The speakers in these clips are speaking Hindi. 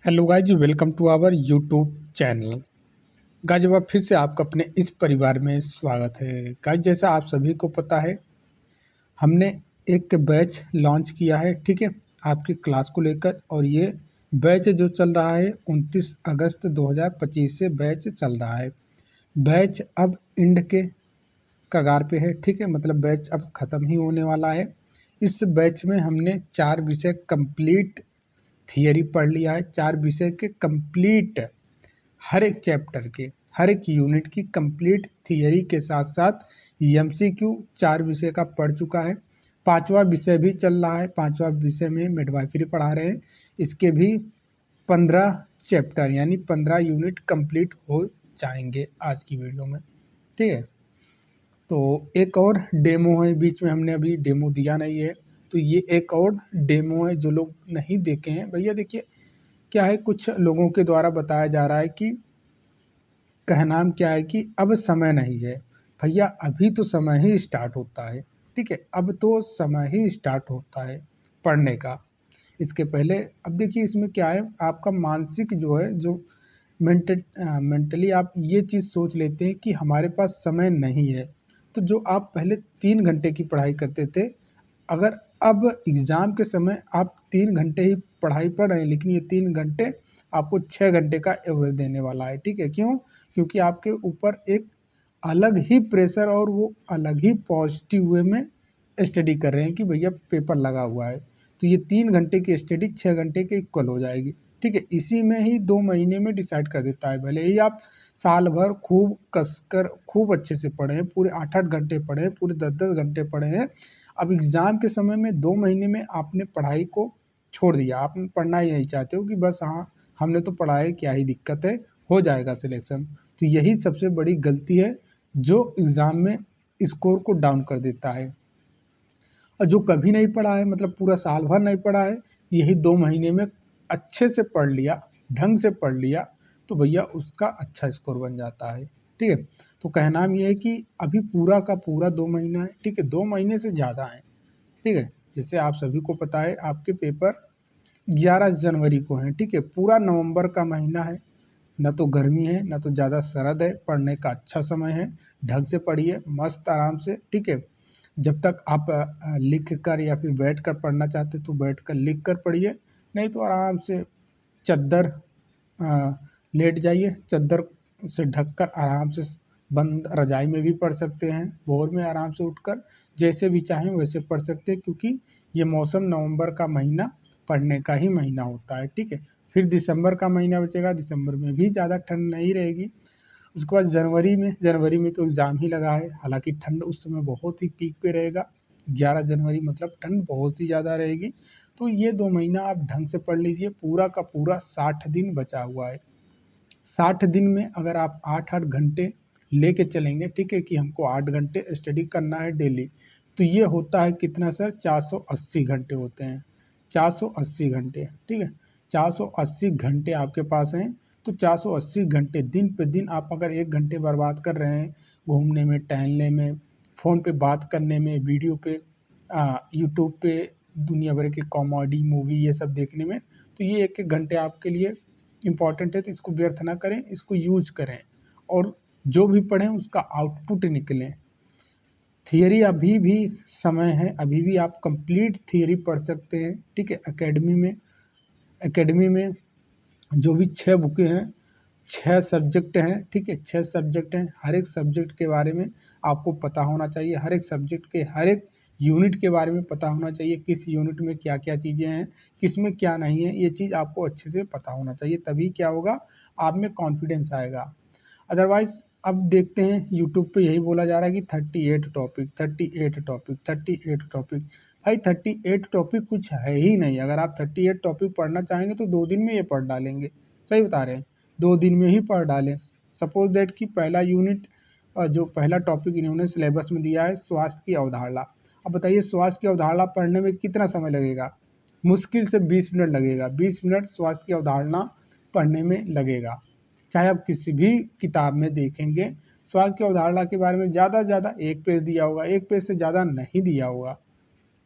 Hello guys, welcome to our YouTube channel. Guys अब फिर से आपका अपने इस परिवार में स्वागत है। गाइज जैसा आप सभी को पता है, हमने एक बैच लॉन्च किया है, ठीक है, आपकी क्लास को लेकर। और ये बैच जो चल रहा है 29 अगस्त 2025 से बैच चल रहा है। बैच अब एंड के कगार पे है, ठीक है, मतलब बैच अब ख़त्म ही होने वाला है। इस बैच में हमने 4 विषय कंप्लीट थियरी पढ़ लिया है। 4 विषय के कंप्लीट, हर एक चैप्टर के हर एक यूनिट की कंप्लीट थियरी के साथ साथ एमसीक्यू 4 विषय का पढ़ चुका है। 5वां विषय भी चल रहा है। 5वां विषय में मिडवाइफरी पढ़ा रहे हैं। इसके भी 15 चैप्टर यानी 15 यूनिट कंप्लीट हो जाएंगे आज की वीडियो में, ठीक है। तो एक और डेमो है, बीच में हमने अभी डेमो दिया नहीं है, तो ये एक और डेमो है। जो लोग नहीं देखे हैं भैया, देखिए क्या है, कुछ लोगों के द्वारा बताया जा रहा है कि कहनाम क्या है कि अब समय नहीं है। भैया अभी तो समय ही स्टार्ट होता है, ठीक है, अब तो समय ही स्टार्ट होता है पढ़ने का। इसके पहले अब देखिए इसमें क्या है, आपका मानसिक जो है, जो मेंटली आप ये चीज़ सोच लेते हैं कि हमारे पास समय नहीं है। तो जो आप पहले 3 घंटे की पढ़ाई करते थे, अगर अब एग्ज़ाम के समय आप 3 घंटे ही पढ़ाई पढ़ रहे हैं, लेकिन ये 3 घंटे आपको 6 घंटे का एवरेज देने वाला है, ठीक है। क्यों? क्योंकि आपके ऊपर एक अलग ही प्रेशर और वो अलग ही पॉजिटिव वे में स्टडी कर रहे हैं कि भैया पेपर लगा हुआ है। तो ये 3 घंटे की स्टडी 6 घंटे के इक्वल हो जाएगी, ठीक है। इसी में ही 2 महीने में डिसाइड कर देता है। भले ही आप साल भर खूब कसकर खूब अच्छे से पढ़े हैं, पूरे 8-8 घंटे पढ़े हैं, पूरे 10-10 घंटे पढ़े हैं, अब एग्ज़ाम के समय में 2 महीने में आपने पढ़ाई को छोड़ दिया, आप पढ़ना ही नहीं चाहते हो कि बस हाँ हमने तो पढ़ा है, क्या ही दिक्कत है, हो जाएगा सिलेक्शन। तो यही सबसे बड़ी गलती है जो एग्ज़ाम में स्कोर को डाउन कर देता है। और जो कभी नहीं पढ़ा है, मतलब पूरा साल भर नहीं पढ़ा है, यही 2 महीने में अच्छे से पढ़ लिया, ढंग से पढ़ लिया, तो भैया उसका अच्छा स्कोर बन जाता है, ठीक है। तो कहना ये है कि अभी पूरा का पूरा 2 महीना है, ठीक है, 2 महीने से ज़्यादा है, ठीक है। जैसे आप सभी को पता है आपके पेपर 11 जनवरी को हैं, ठीक है। पूरा नवंबर का महीना है, ना तो गर्मी है ना तो ज़्यादा सरद है, पढ़ने का अच्छा समय है। ढंग से पढ़िए, मस्त आराम से, ठीक है। जब तक आप लिख कर या फिर बैठ कर पढ़ना चाहते तो बैठ कर लिख कर पढ़िए, नहीं तो आराम से चद्दर लेट जाइए, चद्दर से ढककर आराम से बंद रजाई में भी पढ़ सकते हैं, भोर में आराम से उठकर जैसे भी चाहें वैसे पढ़ सकते हैं, क्योंकि ये मौसम नवंबर का महीना पढ़ने का ही महीना होता है, ठीक है। फिर दिसंबर का महीना बचेगा, दिसंबर में भी ज़्यादा ठंड नहीं रहेगी। उसके बाद जनवरी में तो एग्ज़ाम ही लगा है, हालांकि ठंड उस समय बहुत ही पीक पे रहेगा। 11 जनवरी मतलब ठंड बहुत ही ज़्यादा रहेगी। तो ये 2 महीना आप ढंग से पढ़ लीजिए, पूरा का पूरा 60 दिन बचा हुआ है। 60 दिन में अगर आप 8-8 घंटे लेके चलेंगे, ठीक है, कि हमको 8 घंटे स्टडी करना है डेली, तो ये होता है कितना सर, 480 घंटे होते हैं। 480 घंटे, ठीक है, 480 घंटे आपके पास हैं। तो 480 घंटे दिन पे दिन आप अगर 1 घंटे बर्बाद कर रहे हैं घूमने में, टहलने में, फ़ोन पे बात करने में, वीडियो पे यूट्यूब पे दुनिया भर के कॉमेडी मूवी ये सब देखने में, तो ये 1-1 घंटे आपके लिए इम्पॉर्टेंट है। तो इसको व्यर्थ ना करें, इसको यूज करें और जो भी पढ़ें उसका आउटपुट निकलें। थियरी अभी भी समय है, अभी भी आप कंप्लीट थियरी पढ़ सकते हैं, ठीक है। एकेडमी में जो भी 6 बुकें हैं, 6 सब्जेक्ट हैं, ठीक है, 6 सब्जेक्ट हैं। हर एक सब्जेक्ट के बारे में आपको पता होना चाहिए, हर एक सब्जेक्ट के हर एक यूनिट के बारे में पता होना चाहिए, किस यूनिट में क्या क्या चीज़ें हैं, किस में क्या नहीं है, ये चीज़ आपको अच्छे से पता होना चाहिए। तभी क्या होगा, आप में कॉन्फिडेंस आएगा। अदरवाइज़ अब देखते हैं यूट्यूब पे यही बोला जा रहा है कि 38 टॉपिक 38 टॉपिक 38 टॉपिक। भाई 38 टॉपिक कुछ है ही नहीं। अगर आप 38 टॉपिक पढ़ना चाहेंगे तो 2 दिन में ये पढ़ डालेंगे, सही बता रहे हैं, 2 दिन में ही पढ़ डालें। सपोज दैट कि पहला यूनिट जो पहला टॉपिक इन्होंने सिलेबस में दिया है, स्वास्थ्य की अवधारणा। अब बताइए स्वास्थ्य की अवधारणा पढ़ने में कितना समय लगेगा? मुश्किल से 20 मिनट लगेगा। 20 मिनट स्वास्थ्य की अवधारणा पढ़ने में लगेगा। चाहे आप किसी भी किताब में देखेंगे, स्वास्थ्य की अवधारणा के बारे में ज़्यादा से ज़्यादा 1 पेज दिया होगा, 1 पेज से ज़्यादा नहीं दिया होगा।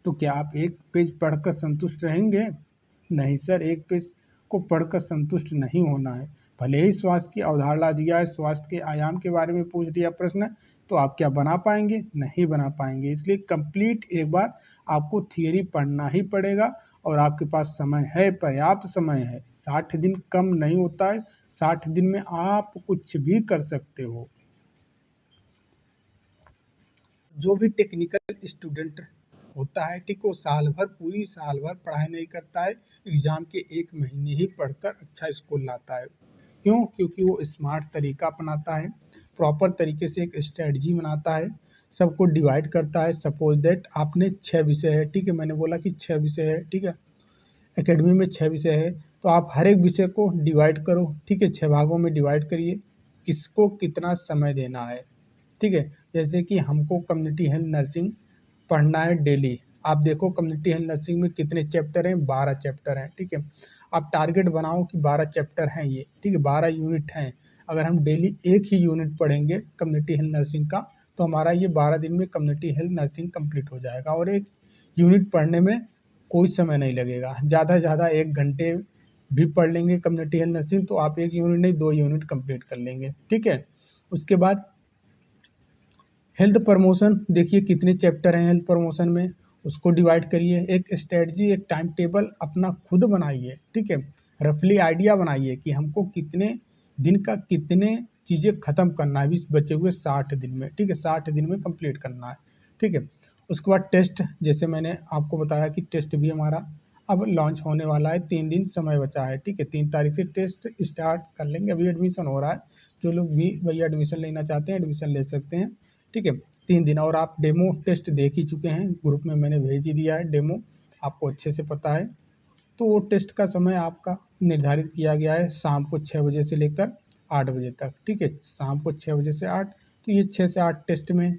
तो क्या आप 1 पेज पढ़कर संतुष्ट रहेंगे? नहीं सर, 1 पेज को पढ़कर संतुष्ट नहीं होना है। भले ही स्वास्थ्य की अवधारणा दिया है, स्वास्थ्य के आयाम के बारे में पूछ दिया प्रश्न, तो आप क्या बना पाएंगे? नहीं बना पाएंगे। इसलिए कंप्लीट एक बार आपको थियरी पढ़ना ही पड़ेगा और आपके पास समय है, पर्याप्त समय है। 60 दिन कम नहीं होता है, 60 दिन में आप कुछ भी कर सकते हो। जो भी टेक्निकल स्टूडेंट होता है, ठीक, वो पूरी साल भर पढ़ाई नहीं करता है, एग्जाम के 1 महीने ही पढ़कर अच्छा स्कोर लाता है। क्यों? क्योंकि वो स्मार्ट तरीका अपनाता है, प्रॉपर तरीके से एक स्ट्रेटजी बनाता है, सबको डिवाइड करता है। सपोज दैट आपने 6 विषय है, ठीक है, मैंने बोला कि 6 विषय है, ठीक है, एकेडमी में 6 विषय है, तो आप हर एक विषय को डिवाइड करो, ठीक है, 6 भागों में डिवाइड करिए, किसको कितना समय देना है, ठीक है। जैसे कि हमको कम्युनिटी हेल्थ नर्सिंग पढ़ना है डेली। आप देखो कम्युनिटी हेल्थ नर्सिंग में कितने चैप्टर हैं? 12 चैप्टर हैं, ठीक है। आप टारगेट बनाओ कि 12 चैप्टर हैं ये, ठीक है, 12 यूनिट हैं। अगर हम डेली एक ही यूनिट पढ़ेंगे कम्युनिटी हेल्थ नर्सिंग का, तो हमारा ये 12 दिन में कम्युनिटी हेल्थ नर्सिंग कंप्लीट हो जाएगा। और एक यूनिट पढ़ने में कोई समय नहीं लगेगा, ज़्यादा से ज़्यादा 1 घंटे भी पढ़ लेंगे कम्युनिटी हेल्थ नर्सिंग, तो आप 1 यूनिट नहीं 2 यूनिट कंप्लीट कर लेंगे, ठीक है। उसके बाद हेल्थ प्रमोशन, देखिए कितने चैप्टर हैं हेल्थ प्रमोशन में, उसको डिवाइड करिए। एक स्ट्रेटजी, एक टाइम टेबल अपना खुद बनाइए, ठीक है, रफली आइडिया बनाइए कि हमको कितने दिन का कितने चीज़ें ख़त्म करना है इस बचे हुए 60 दिन में, ठीक है, 60 दिन में कंप्लीट करना है, ठीक है। उसके बाद टेस्ट, जैसे मैंने आपको बताया कि टेस्ट भी हमारा अब लॉन्च होने वाला है, 3 दिन समय बचा है, ठीक है, 3 तारीख से टेस्ट स्टार्ट कर लेंगे। अभी एडमिशन हो रहा है, जो लोग भी भैया एडमिशन लेना चाहते हैं एडमिशन ले सकते हैं, ठीक है। 3 दिन, और आप डेमो टेस्ट देख ही चुके हैं, ग्रुप में मैंने भेज ही दिया है डेमो, आपको अच्छे से पता है। तो वो टेस्ट का समय आपका निर्धारित किया गया है शाम को 6 बजे से लेकर 8 बजे तक, ठीक है, शाम को 6 बजे से 8, तो ये 6 से 8 टेस्ट में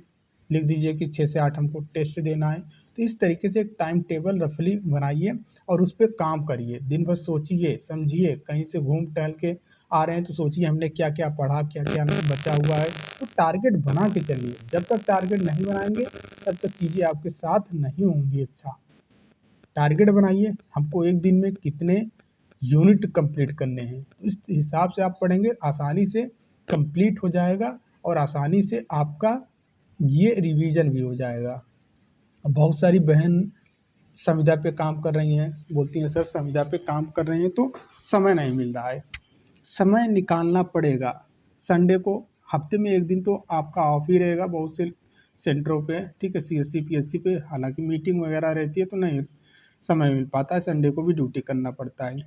लिख दीजिए कि 6 से 8 हमको टेस्ट देना है। तो इस तरीके से एक टाइम टेबल रफली बनाइए और उस पर काम करिए, दिन भर सोचिए समझिए। कहीं से घूम टहल के आ रहे हैं तो सोचिए हमने क्या क्या पढ़ा, क्या क्या बचा हुआ है, तो टारगेट बना के चलिए। जब तक टारगेट नहीं बनाएंगे तब तक चीज़ें आपके साथ नहीं होंगी। अच्छा, टारगेट बनाइए, हमको एक दिन में कितने यूनिट कंप्लीट करने हैं, तो इस हिसाब से आप पढ़ेंगे, आसानी से कंप्लीट हो जाएगा और आसानी से आपका ये रिवीजन भी हो जाएगा। बहुत सारी बहन संविदा पे काम कर रही हैं, बोलती हैं सर संविदा पे काम कर रही हैं तो समय नहीं मिल रहा है। समय निकालना पड़ेगा। संडे को हफ्ते में 1 दिन तो आपका ऑफ ही रहेगा बहुत से सेंटरों पे, ठीक है, सीएससी पीएससी पे, हालांकि मीटिंग वगैरह रहती है तो नहीं समय मिल पाता है, संडे को भी ड्यूटी करना पड़ता है,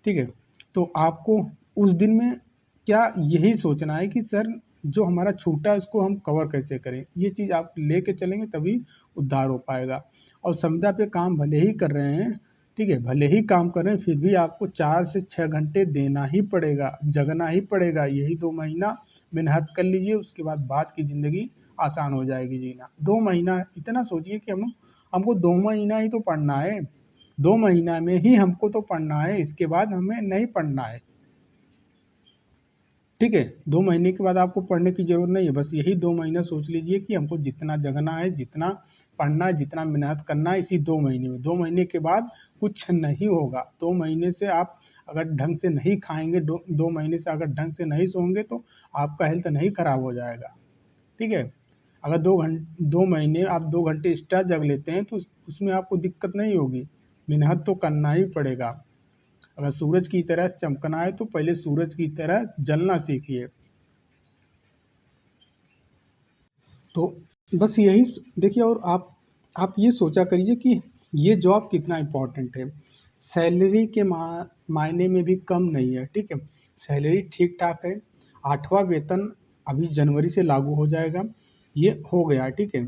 ठीक है। तो आपको उस दिन में क्या यही सोचना है कि सर जो हमारा छूटा है उसको हम कवर कैसे करें, ये चीज़ आप लेके चलेंगे तभी उद्धार हो पाएगा। और संविदा पे काम भले ही कर रहे हैं, ठीक है, भले ही काम कर रहे हैं, फिर भी आपको 4 से 6 घंटे देना ही पड़ेगा, जगना ही पड़ेगा। यही 2 महीना मेहनत कर लीजिए, उसके बाद की ज़िंदगी आसान हो जाएगी जीना। 2 महीना, इतना सोचिए कि हमको 2 महीना ही तो पढ़ना है, 2 महीना में ही हमको तो पढ़ना है, इसके बाद हमें नहीं पढ़ना है, ठीक है। 2 महीने के बाद आपको पढ़ने की ज़रूरत नहीं है, बस यही 2 महीना सोच लीजिए कि हमको जितना जगना है, जितना पढ़ना है, जितना मेहनत करना है, इसी 2 महीने में। 2 महीने के बाद कुछ नहीं होगा। 2 महीने से आप अगर ढंग से नहीं खाएंगे, 2 महीने से अगर ढंग से नहीं सोएंगे तो आपका हेल्थ नहीं खराब हो जाएगा, ठीक है। अगर 2 महीने आप 2 घंटे एक्स्ट्रा जग लेते हैं तो उसमें आपको दिक्कत नहीं होगी। मेहनत तो करना ही पड़ेगा। अगर सूरज की तरह चमकना है तो पहले सूरज की तरह जलना सीखिए। तो बस यही देखिए, और आप ये सोचा करिए कि ये जॉब कितना इम्पोर्टेंट है। सैलरी के मायने में भी कम नहीं है, ठीक है, सैलरी ठीक ठाक है। 8वां वेतन अभी जनवरी से लागू हो जाएगा, ये हो गया, ठीक है,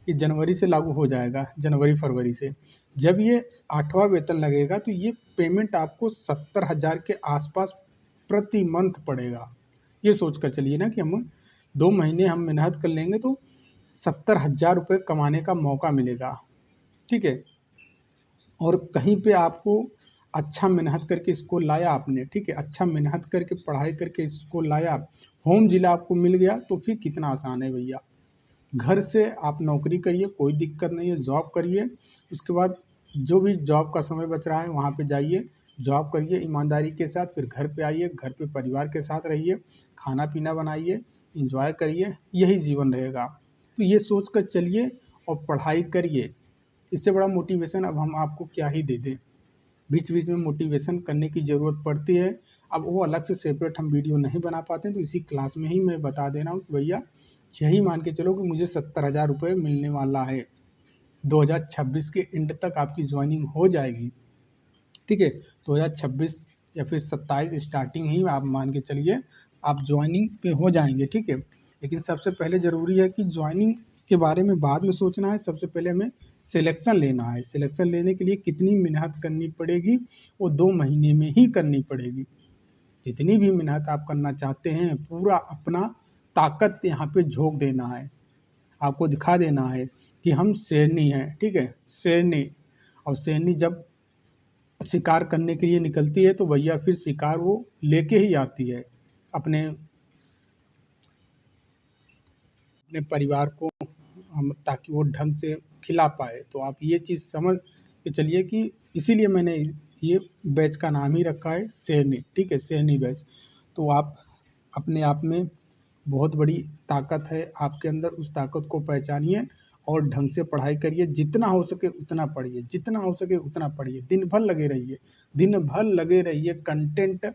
ये जनवरी से लागू हो जाएगा, जनवरी फरवरी से। जब ये 8वां वेतन लगेगा तो ये पेमेंट आपको 70,000 के आसपास प्रति मंथ पड़ेगा। ये सोच कर चलिए ना कि हम 2 महीने हम मेहनत कर लेंगे तो 70,000 रुपये कमाने का मौका मिलेगा, ठीक है। और कहीं पे आपको अच्छा मेहनत करके इसको लाया आपने, ठीक है, अच्छा मेहनत करके पढ़ाई करके इसको लाया, होम जिला आपको मिल गया तो फिर कितना आसान है भैया। घर से आप नौकरी करिए, कोई दिक्कत नहीं है, जॉब करिए, उसके बाद जो भी जॉब का समय बच रहा है वहाँ पे जाइए, जॉब करिए ईमानदारी के साथ, फिर घर पे आइए, घर पे परिवार के साथ रहिए, खाना पीना बनाइए, एंजॉय करिए, यही जीवन रहेगा। तो ये सोच कर चलिए और पढ़ाई करिए। इससे बड़ा मोटिवेशन अब हम आपको क्या ही दे दें। बीच बीच में मोटिवेशन करने की ज़रूरत पड़ती है। अब वो अलग से सेपरेट हम वीडियो नहीं बना पाते हैं, तो इसी क्लास में ही मैं बता दे रहा हूँ कि भैया यही मान के चलो कि मुझे 70,000 रुपये मिलने वाला है। 2026 के एंड तक आपकी ज्वाइनिंग हो जाएगी, ठीक है। 2026 या फिर 27 स्टार्टिंग ही आप मान के चलिए आप ज्वाइनिंग पे हो जाएंगे, ठीक है। लेकिन सबसे पहले ज़रूरी है कि ज्वाइनिंग के बारे में बाद में सोचना है। सबसे पहले हमें सिलेक्शन लेना है। सिलेक्शन लेने के लिए कितनी मेहनत करनी पड़ेगी, वो 2 महीने में ही करनी पड़ेगी। जितनी भी मेहनत आप करना चाहते हैं, पूरा अपना ताकत यहाँ पे झोंक देना है। आपको दिखा देना है कि हम शेरनी हैं, ठीक है, शेरनी। और शेरनी जब शिकार करने के लिए निकलती है तो भैया फिर शिकार वो लेके ही आती है अपने अपने परिवार को, हम ताकि वो ढंग से खिला पाए। तो आप ये चीज़ समझ के चलिए कि इसीलिए मैंने ये बैच का नाम ही रखा है शेरनी, ठीक है, शेरनी बैच। तो आप अपने आप में बहुत बड़ी ताकत है आपके अंदर, उस ताकत को पहचानिए और ढंग से पढ़ाई करिए। जितना हो सके उतना पढ़िए, जितना हो सके उतना पढ़िए, दिन भर लगे रहिए, दिन भर लगे रहिए। कंटेंट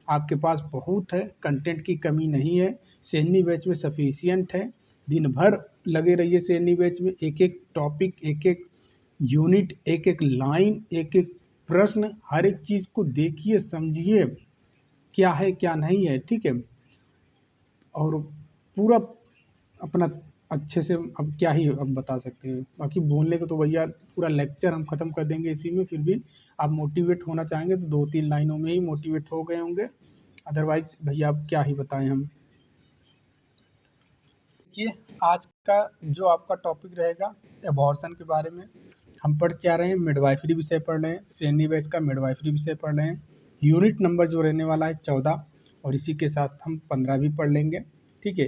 आपके पास बहुत है, कंटेंट की कमी नहीं है, शेरनी बैच में सफिशिएंट है। दिन भर लगे रहिए शेरनी बैच में, एक एक टॉपिक, एक एक यूनिट, एक एक लाइन, एक एक प्रश्न, हर एक चीज़ को देखिए, समझिए क्या है क्या नहीं है, ठीक है। और पूरा अपना अच्छे से, अब क्या ही अब बता सकते हैं। बाकी बोलने को तो भैया पूरा लेक्चर हम ख़त्म कर देंगे इसी में, फिर भी आप मोटिवेट होना चाहेंगे तो 2-3 लाइनों में ही मोटिवेट हो गए होंगे। अदरवाइज भैया अब क्या ही बताएं हम। देखिए आज का जो आपका टॉपिक रहेगा एबॉर्शन के बारे में। हम पढ़ क्या रहे हैं, मिडवाइफरी विषय पढ़ रहे हैं, शेरनी बैच का मिडवाइफरी विषय पढ़ रहे हैं। यूनिट नंबर जो रहने वाला है 14, और इसी के साथ हम 15 भी पढ़ लेंगे, ठीक है।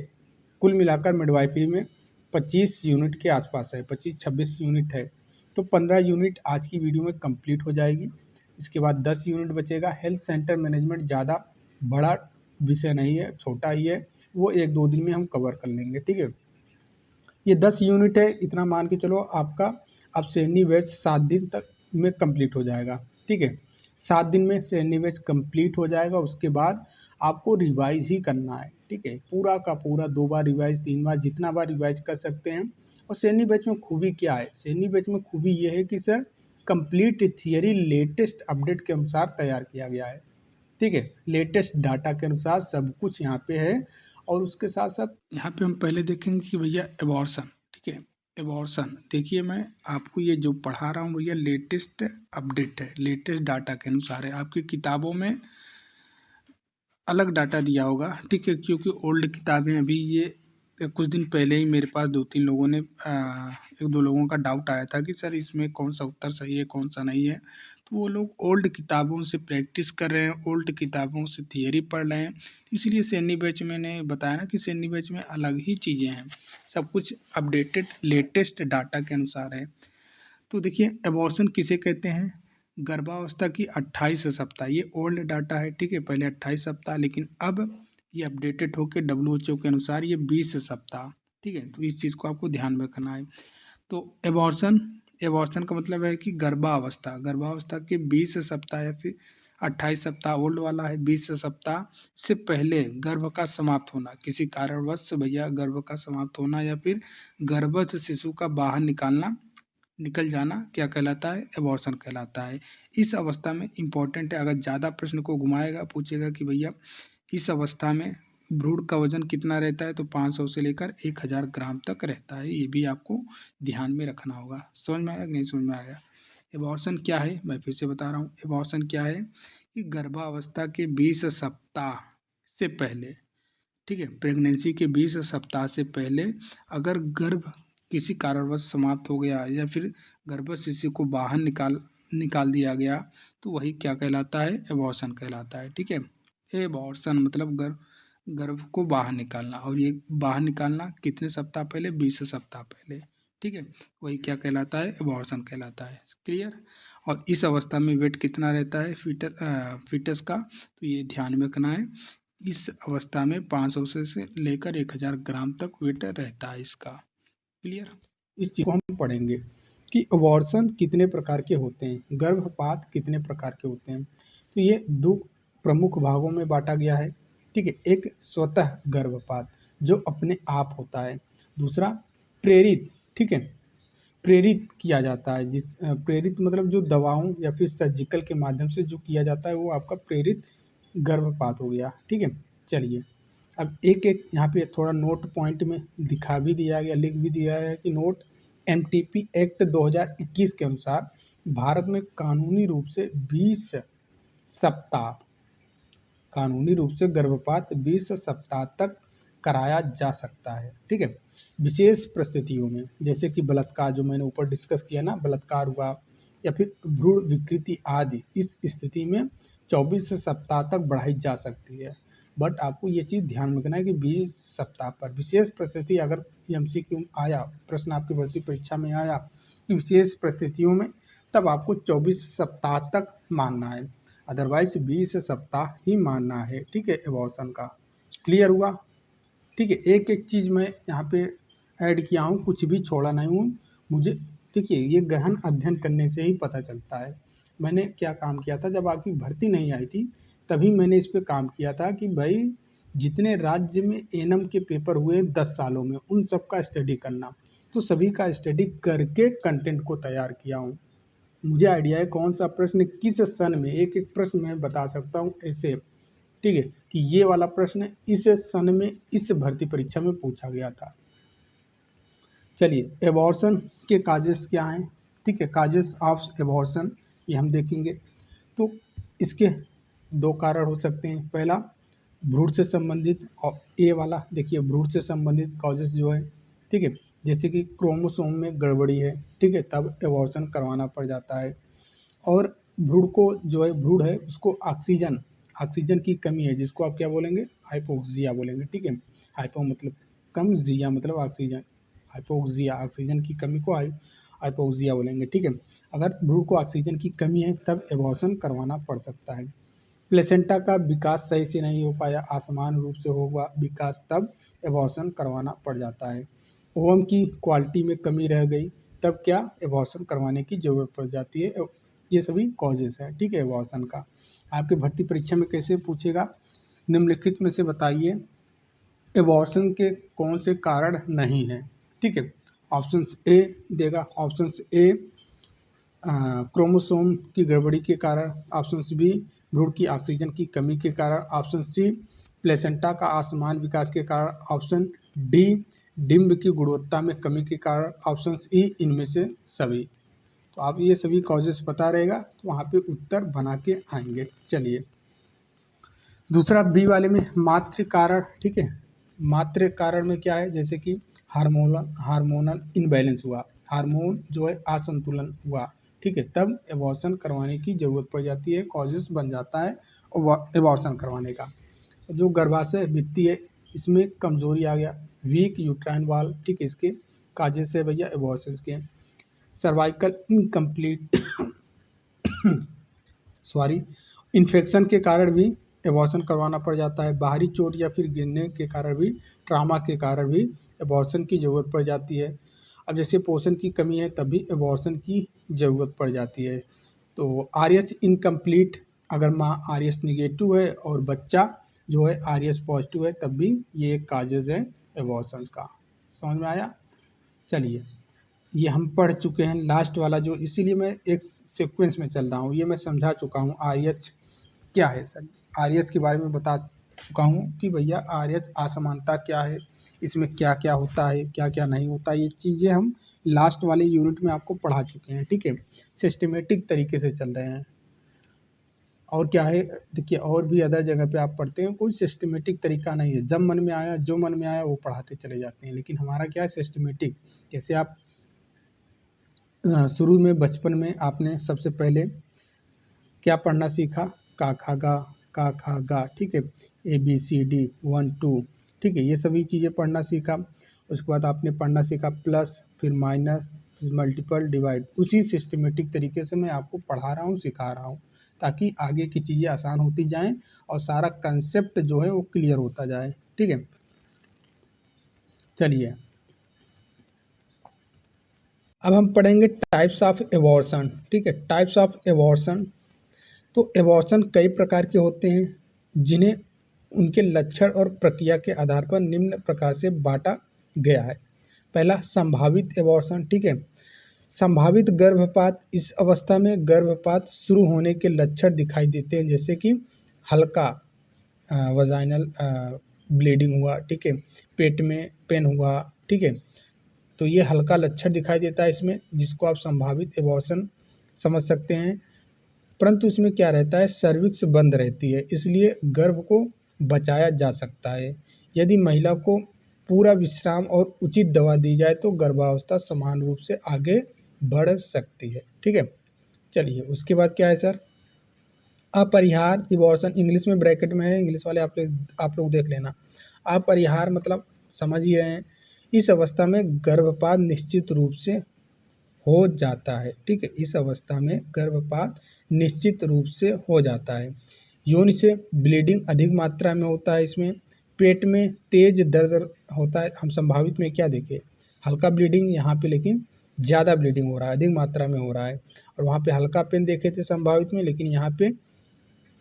कुल मिलाकर मिडवाइफरी में 25 यूनिट के आसपास है, 25-26 यूनिट है। तो 15 यूनिट आज की वीडियो में कंप्लीट हो जाएगी। इसके बाद 10 यूनिट बचेगा। हेल्थ सेंटर मैनेजमेंट ज़्यादा बड़ा विषय नहीं है, छोटा ही है, वो 1-2 दिन में हम कवर कर लेंगे, ठीक है। ये 10 यूनिट है, इतना मान के चलो आपका अब शेरनी बैच 7 दिन तक में कंप्लीट हो जाएगा, ठीक है। 7 दिन में शेरनी बैच कंप्लीट हो जाएगा। उसके बाद आपको रिवाइज ही करना है, ठीक है, पूरा का पूरा 2 बार रिवाइज, 3 बार, जितना बार रिवाइज कर सकते हैं। और शेरनी बैच में खूबी क्या है, शेरनी बैच में खूबी ये है कि sir complete theory latest update के अनुसार तैयार किया गया है, ठीक है। लेटेस्ट डाटा के अनुसार सब कुछ यहाँ पे है। और उसके साथ साथ यहाँ पे हम पहले देखेंगे कि भैया एबॉर्शन, ठीक है, एबॉर्शन। देखिए मैं आपको ये जो पढ़ा रहा हूँ भैया लेटेस्ट अपडेट है, लेटेस्ट डाटा के अनुसार है। आपकी किताबों में अलग डाटा दिया होगा, ठीक है, क्योंकि ओल्ड किताबें अभी ये कुछ दिन पहले ही मेरे पास 2-3 लोगों ने 1-2 लोगों का डाउट आया था कि सर इसमें कौन सा उत्तर सही है कौन सा नहीं है। तो वो लोग ओल्ड किताबों से प्रैक्टिस कर रहे हैं, ओल्ड किताबों से थियरी पढ़ रहे हैं। इसीलिए शेरनी बैच मैंने बताया ना कि शेरनी बैच में अलग ही चीज़ें हैं, सब कुछ अपडेटेड लेटेस्ट डाटा के अनुसार है। तो देखिए एबॉर्शन किसे कहते हैं, गर्भावस्था की 28 सप्ताह, ये ओल्ड डाटा है, ठीक है, पहले 28 सप्ताह, लेकिन अब ये अपडेटेड होकर WHO के अनुसार ये 20 सप्ताह, ठीक है। तो इस चीज़ को आपको ध्यान में रखना है। तो एबॉर्शन, एबॉर्शन का मतलब है कि गर्भावस्था, गर्भावस्था के 20 सप्ताह या फिर 28 सप्ताह ओल्ड वाला है, 20 सप्ताह से पहले गर्भ का समाप्त होना, किसी कारणवश भैया गर्भ का समाप्त होना या फिर गर्भस्थ शिशु का बाहर निकल जाना क्या कहलाता है, एबॉर्शन कहलाता है। इस अवस्था में इम्पॉर्टेंट है, अगर ज़्यादा प्रश्न को घुमाएगा, पूछेगा कि भैया इस अवस्था में भ्रूण का वजन कितना रहता है, तो 500 से लेकर 1000 ग्राम तक रहता है। ये भी आपको ध्यान में रखना होगा। समझ में आया कि नहीं समझ में आया। एबॉर्शन क्या है, मैं फिर से बता रहा हूँ, एबॉर्शन क्या है कि गर्भावस्था के 20 सप्ताह से पहले, ठीक है, प्रेगनेंसी के 20 सप्ताह से पहले अगर गर्भ किसी कारणवश समाप्त हो गया या फिर गर्भस्थ शिशु को बाहर निकाल दिया गया, तो वही क्या कहलाता है, एबॉर्शन कहलाता है, ठीक है। एबॉर्शन मतलब गर्भ को बाहर निकालना, और ये बाहर निकालना कितने सप्ताह पहले, 20 सप्ताह पहले, ठीक है, वही क्या कहलाता है, एबॉर्शन कहलाता है। क्लियर। और इस अवस्था में वेट कितना रहता है फीटस का, तो ये ध्यान में रखना है। इस अवस्था में 500 से लेकर 1000 ग्राम तक वेट रहता है इसका। क्लियर। इस चीज को हम पढ़ेंगे कि अबॉर्शन कितने प्रकार के होते हैं, गर्भपात कितने प्रकार के होते हैं। तो ये दो प्रमुख भागों में बांटा गया है। ठीक है, एक स्वतः गर्भपात जो अपने आप होता है, दूसरा प्रेरित। ठीक है, प्रेरित किया जाता है, प्रेरित मतलब जो दवाओं या फिर सर्जिकल के माध्यम से जो किया जाता है वो आपका प्रेरित गर्भपात हो गया। ठीक है, चलिए अब एक एक यहाँ पे थोड़ा नोट पॉइंट में दिखा भी दिया गया, लिख भी दिया है कि नोट एमटीपी एक्ट 2021 के अनुसार भारत में कानूनी रूप से 20 सप्ताह कानूनी रूप से गर्भपात 20 सप्ताह तक कराया जा सकता है। ठीक है, विशेष परिस्थितियों में जैसे कि बलात्कार, जो मैंने ऊपर डिस्कस किया ना, बलात्कार हुआ या फिर भ्रूण विकृति आदि, इस स्थिति में 24 सप्ताह तक बढ़ाई जा सकती है। बट आपको ये चीज़ ध्यान में रखना है कि 20 सप्ताह पर विशेष परिस्थिति, अगर एमसीक्यू आया, प्रश्न आपकी भर्ती परीक्षा में आया कि विशेष परिस्थितियों में, तब आपको 24 सप्ताह तक मानना है, अदरवाइज 20 सप्ताह ही मानना है। ठीक है, एबॉर्शन का। क्लियर हुआ। ठीक है, एक एक चीज़ मैं यहाँ पे ऐड किया हूँ, कुछ भी छोड़ा नहीं हूँ। मुझे देखिए ये गहन अध्ययन करने से ही पता चलता है। मैंने क्या काम किया था, जब आपकी भर्ती नहीं आई थी तभी मैंने इस पे काम किया था कि भाई जितने राज्य में एनएम के पेपर हुए 10 सालों में, उन सब का स्टडी करना। तो सभी का स्टडी करके कंटेंट को तैयार किया हूँ। मुझे आइडिया है कौन सा प्रश्न किस सन में, एक एक प्रश्न मैं बता सकता हूँ ऐसे। ठीक है, कि ये वाला प्रश्न इस सन में इस भर्ती परीक्षा में पूछा गया था। चलिए, एबॉर्शन के काजेस क्या हैं। ठीक है, काजेस ऑफ एबॉर्शन ये हम देखेंगे। तो इसके दो कारण हो सकते हैं। पहला, भ्रूण से संबंधित, और ए वाला देखिए भ्रूण से संबंधित कॉजेस जो है, ठीक है, जैसे कि क्रोमोसोम में गड़बड़ी है, ठीक है, तब एबॉर्शन करवाना पड़ जाता है। और भ्रूण को जो है, भ्रूण है उसको ऑक्सीजन की कमी है, जिसको आप क्या बोलेंगे, हाइपोक्सिया बोलेंगे। ठीक है, हाइपो मतलब कम, जिया मतलब ऑक्सीजन, हाइपोक्सिया ऑक्सीजन की कमी को हाइपोक्सिया बोलेंगे। ठीक है, अगर भ्रूण को ऑक्सीजन की कमी है तब एबॉर्शन करवाना पड़ सकता है। प्लेसेंटा का विकास सही से नहीं हो पाया, असमान रूप से होगा विकास, तब एबॉर्शन करवाना पड़ जाता है। ओवम की क्वालिटी में कमी रह गई, तब क्या, एबॉर्शन करवाने की ज़रूरत पड़ जाती है। ये सभी कॉजेस हैं। ठीक है, एबॉर्शन का आपके भर्ती परीक्षा में कैसे पूछेगा, निम्नलिखित में से बताइए एबॉर्शन के कौन से कारण नहीं है। ठीक है, ऑप्शन ए देगा, ऑप्शन ए क्रोमोसोम की गड़बड़ी के कारण, ऑप्शन बी भ्रूण की ऑक्सीजन की कमी के कारण, ऑप्शन सी प्लेसेंटा का असमान विकास के कारण, ऑप्शन डी डिम्ब की गुणवत्ता में कमी के कारण, ऑप्शन ई इनमें से सभी। तो आप ये सभी कॉजेस पता रहेगा तो वहाँ पे उत्तर बना के आएंगे। चलिए, दूसरा बी वाले में मातृ कारण। ठीक है, मातृ कारण में क्या है, जैसे कि हार्मोनल इनबैलेंस हुआ, हार्मोन जो है असंतुलन हुआ, ठीक है, तब एबॉर्शन करवाने की ज़रूरत पड़ जाती है, कॉजेस बन जाता है एबॉर्शन करवाने का। जो गर्भाशय भित्ति है इसमें कमजोरी आ गया, वीक यूट्राइन वाल, ठीक है, इसके काजेस है भैया एबॉर्शन के। सर्वाइकल इनकम्प्लीट सॉरी इन्फेक्शन के कारण भी एबॉर्शन करवाना पड़ जाता है। बाहरी चोट या फिर गिरने के कारण भी, ट्रामा के कारण भी एबॉर्शन की ज़रूरत पड़ जाती है। अब जैसे पोषण की कमी है तब भी एबॉर्शन की ज़रूरत पड़ जाती है। तो आरएच इनकम्प्लीट, अगर माँ आरएच निगेटिव है और बच्चा जो है आरएच पॉजिटिव है, तब भी ये एक काजेज है एबॉर्शन का। समझ में आया। चलिए, ये हम पढ़ चुके हैं लास्ट वाला जो, इसीलिए मैं एक सीक्वेंस में चल रहा हूँ, ये मैं समझा चुका हूँ आरएच क्या है। सर आरएच के बारे में बता चुका हूँ कि भैया आरएच असमानता क्या है, इसमें क्या क्या होता है, क्या क्या नहीं होता, ये चीज़ें हम लास्ट वाले यूनिट में आपको पढ़ा चुके हैं। ठीक है, सिस्टमेटिक तरीके से चल रहे हैं। और क्या है, देखिए और भी अदर जगह पे आप पढ़ते हैं, कोई सिस्टमेटिक तरीका नहीं है, जब मन में आया जो मन में आया वो पढ़ाते चले जाते हैं, लेकिन हमारा क्या है, सिस्टमेटिक। जैसे आप शुरू में बचपन में आपने सबसे पहले क्या पढ़ना सीखा, का खा गा, का खा गा, ठीक है, ABCD 1 2, ठीक है, ये सभी चीज़ें पढ़ना सीखा। उसके बाद आपने पढ़ना सीखा प्लस, फिर माइनस, मल्टीपल डिवाइड, उसी सिस्टमेटिक तरीके से मैं आपको पढ़ा रहा हूँ, सिखा रहा हूँ, ताकि आगे की चीज़ें आसान होती जाएं और सारा कंसेप्ट जो है वो क्लियर होता जाए। ठीक है, चलिए अब हम पढ़ेंगे टाइप्स ऑफ एबॉर्शन। ठीक है, टाइप्स ऑफ एबॉर्शन। तो एबॉर्शन कई प्रकार के होते हैं, जिन्हें उनके लक्षण और प्रक्रिया के आधार पर निम्न प्रकार से बांटा गया है। पहला, संभावित एबॉर्शन। ठीक है, संभावित गर्भपात, इस अवस्था में गर्भपात शुरू होने के लक्षण दिखाई देते हैं, जैसे कि हल्का वजाइनल ब्लीडिंग हुआ, ठीक है, पेट में पेन हुआ, ठीक है, तो ये हल्का लक्षण दिखाई देता है इसमें, जिसको आप संभावित एबॉर्शन समझ सकते हैं। परंतु इसमें क्या रहता है, सर्विक्स बंद रहती है, इसलिए गर्भ को बचाया जा सकता है। यदि महिला को पूरा विश्राम और उचित दवा दी जाए तो गर्भावस्था समान रूप से आगे बढ़ सकती है। ठीक है, चलिए उसके बाद क्या है सर, अपरिहार्य एबॉर्शन, इंग्लिश में ब्रैकेट में है, इंग्लिश वाले आप लोग देख लेना। अपरिहार्य मतलब समझ ही रहे हैं, इस अवस्था में गर्भपात निश्चित रूप से हो जाता है। ठीक है, इस अवस्था में गर्भपात निश्चित रूप से हो जाता है। योनि से ब्लीडिंग अधिक मात्रा में होता है, इसमें पेट में तेज दर्द होता है। हम संभावित में क्या देखें, हल्का ब्लीडिंग, यहाँ पे लेकिन ज़्यादा ब्लीडिंग हो रहा है, अधिक मात्रा में हो रहा है। और वहाँ पे हल्का पेन देखे थे संभावित में, लेकिन यहाँ पे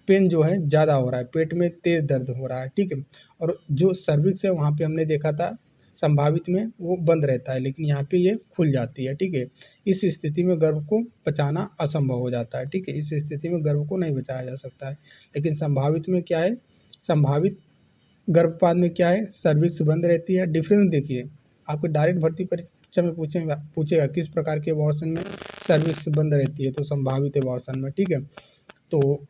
पेन जो है ज़्यादा हो रहा है, पेट में तेज दर्द हो रहा है। ठीक है, और जो सर्विक्स है वहाँ पे हमने देखा था संभावित में वो बंद रहता है, लेकिन यहाँ पे ये खुल जाती है। ठीक है, इस स्थिति में गर्भ को बचाना असंभव हो जाता है। ठीक है, इस स्थिति में गर्भ को नहीं बचाया जा सकता है। लेकिन संभावित में क्या है, संभावित गर्भपात में क्या है, सर्विक्स बंद रहती है। डिफरेंस देखिए, आपको डायरेक्ट भर्ती परीक्षा में पूछेगा किस प्रकार के एबॉर्शन में सर्विक्स बंद रहती है, तो संभावित एबॉर्शन में। ठीक है, तो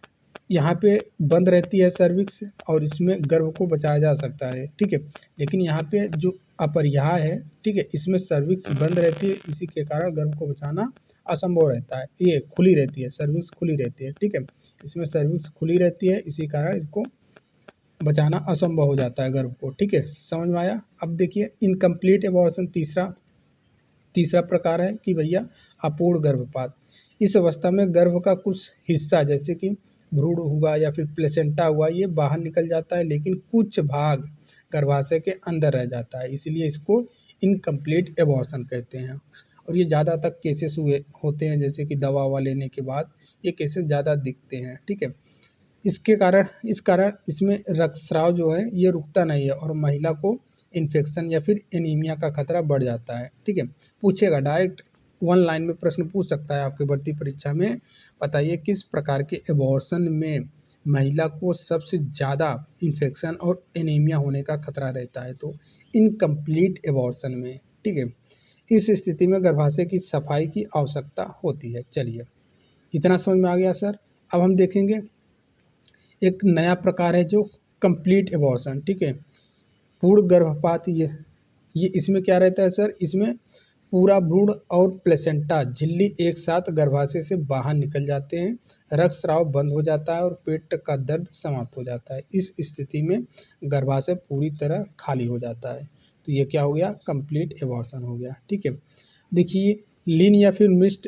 यहाँ पे बंद रहती है सर्विक्स और इसमें गर्भ को बचाया जा सकता है। ठीक है, लेकिन यहाँ पे जो अपरिहार्य है, ठीक है, इसमें सर्विक्स बंद रहती है, इसी के कारण गर्भ को बचाना असंभव रहता है। ये खुली रहती है, सर्विक्स खुली रहती है। ठीक है, इसमें सर्विक्स खुली रहती है, इसी कारण इसको बचाना असंभव हो जाता है गर्भ को। ठीक है, समझ में आया। अब देखिए इनकम्प्लीट एबॉर्शन, तीसरा प्रकार है कि भैया अपूर्ण गर्भपात। इस अवस्था में गर्भ का कुछ हिस्सा, जैसे कि भ्रूण हुआ या फिर प्लेसेंटा हुआ, ये बाहर निकल जाता है, लेकिन कुछ भाग गर्भाशय के अंदर रह जाता है, इसलिए इसको इनकम्प्लीट एबॉर्शन कहते हैं। और ये ज़्यादातर केसेस होते हैं, जैसे कि दवा ववा लेने के बाद ये केसेस ज़्यादा दिखते हैं। ठीक है, इस कारण इसमें रक्तस्राव जो है ये रुकता नहीं है और महिला को इन्फेक्शन या फिर एनीमिया का खतरा बढ़ जाता है। ठीक है, पूछेगा डायरेक्ट 1 लाइन में प्रश्न पूछ सकता है आपके भर्ती परीक्षा में, बताइए किस प्रकार के एबॉर्शन में महिला को सबसे ज़्यादा इन्फेक्शन और एनीमिया होने का खतरा रहता है, तो इनकम्प्लीट एबॉर्शन में। ठीक है, इस स्थिति में गर्भाशय की सफाई की आवश्यकता होती है। चलिए इतना समझ में आ गया सर। अब हम देखेंगे एक नया प्रकार है जो कंप्लीट एबॉर्शन। ठीक है, पूर्ण गर्भपात, ये इसमें क्या रहता है सर, इसमें पूरा भ्रूण और प्लेसेंटा झिल्ली एक साथ गर्भाशय से बाहर निकल जाते हैं, रक्तस्राव बंद हो जाता है और पेट का दर्द समाप्त हो जाता है। इस स्थिति में गर्भाशय पूरी तरह खाली हो जाता है, तो ये क्या हो गया, कंप्लीट एबॉर्शन हो गया। ठीक है, देखिए लीन या फिर मिस्ड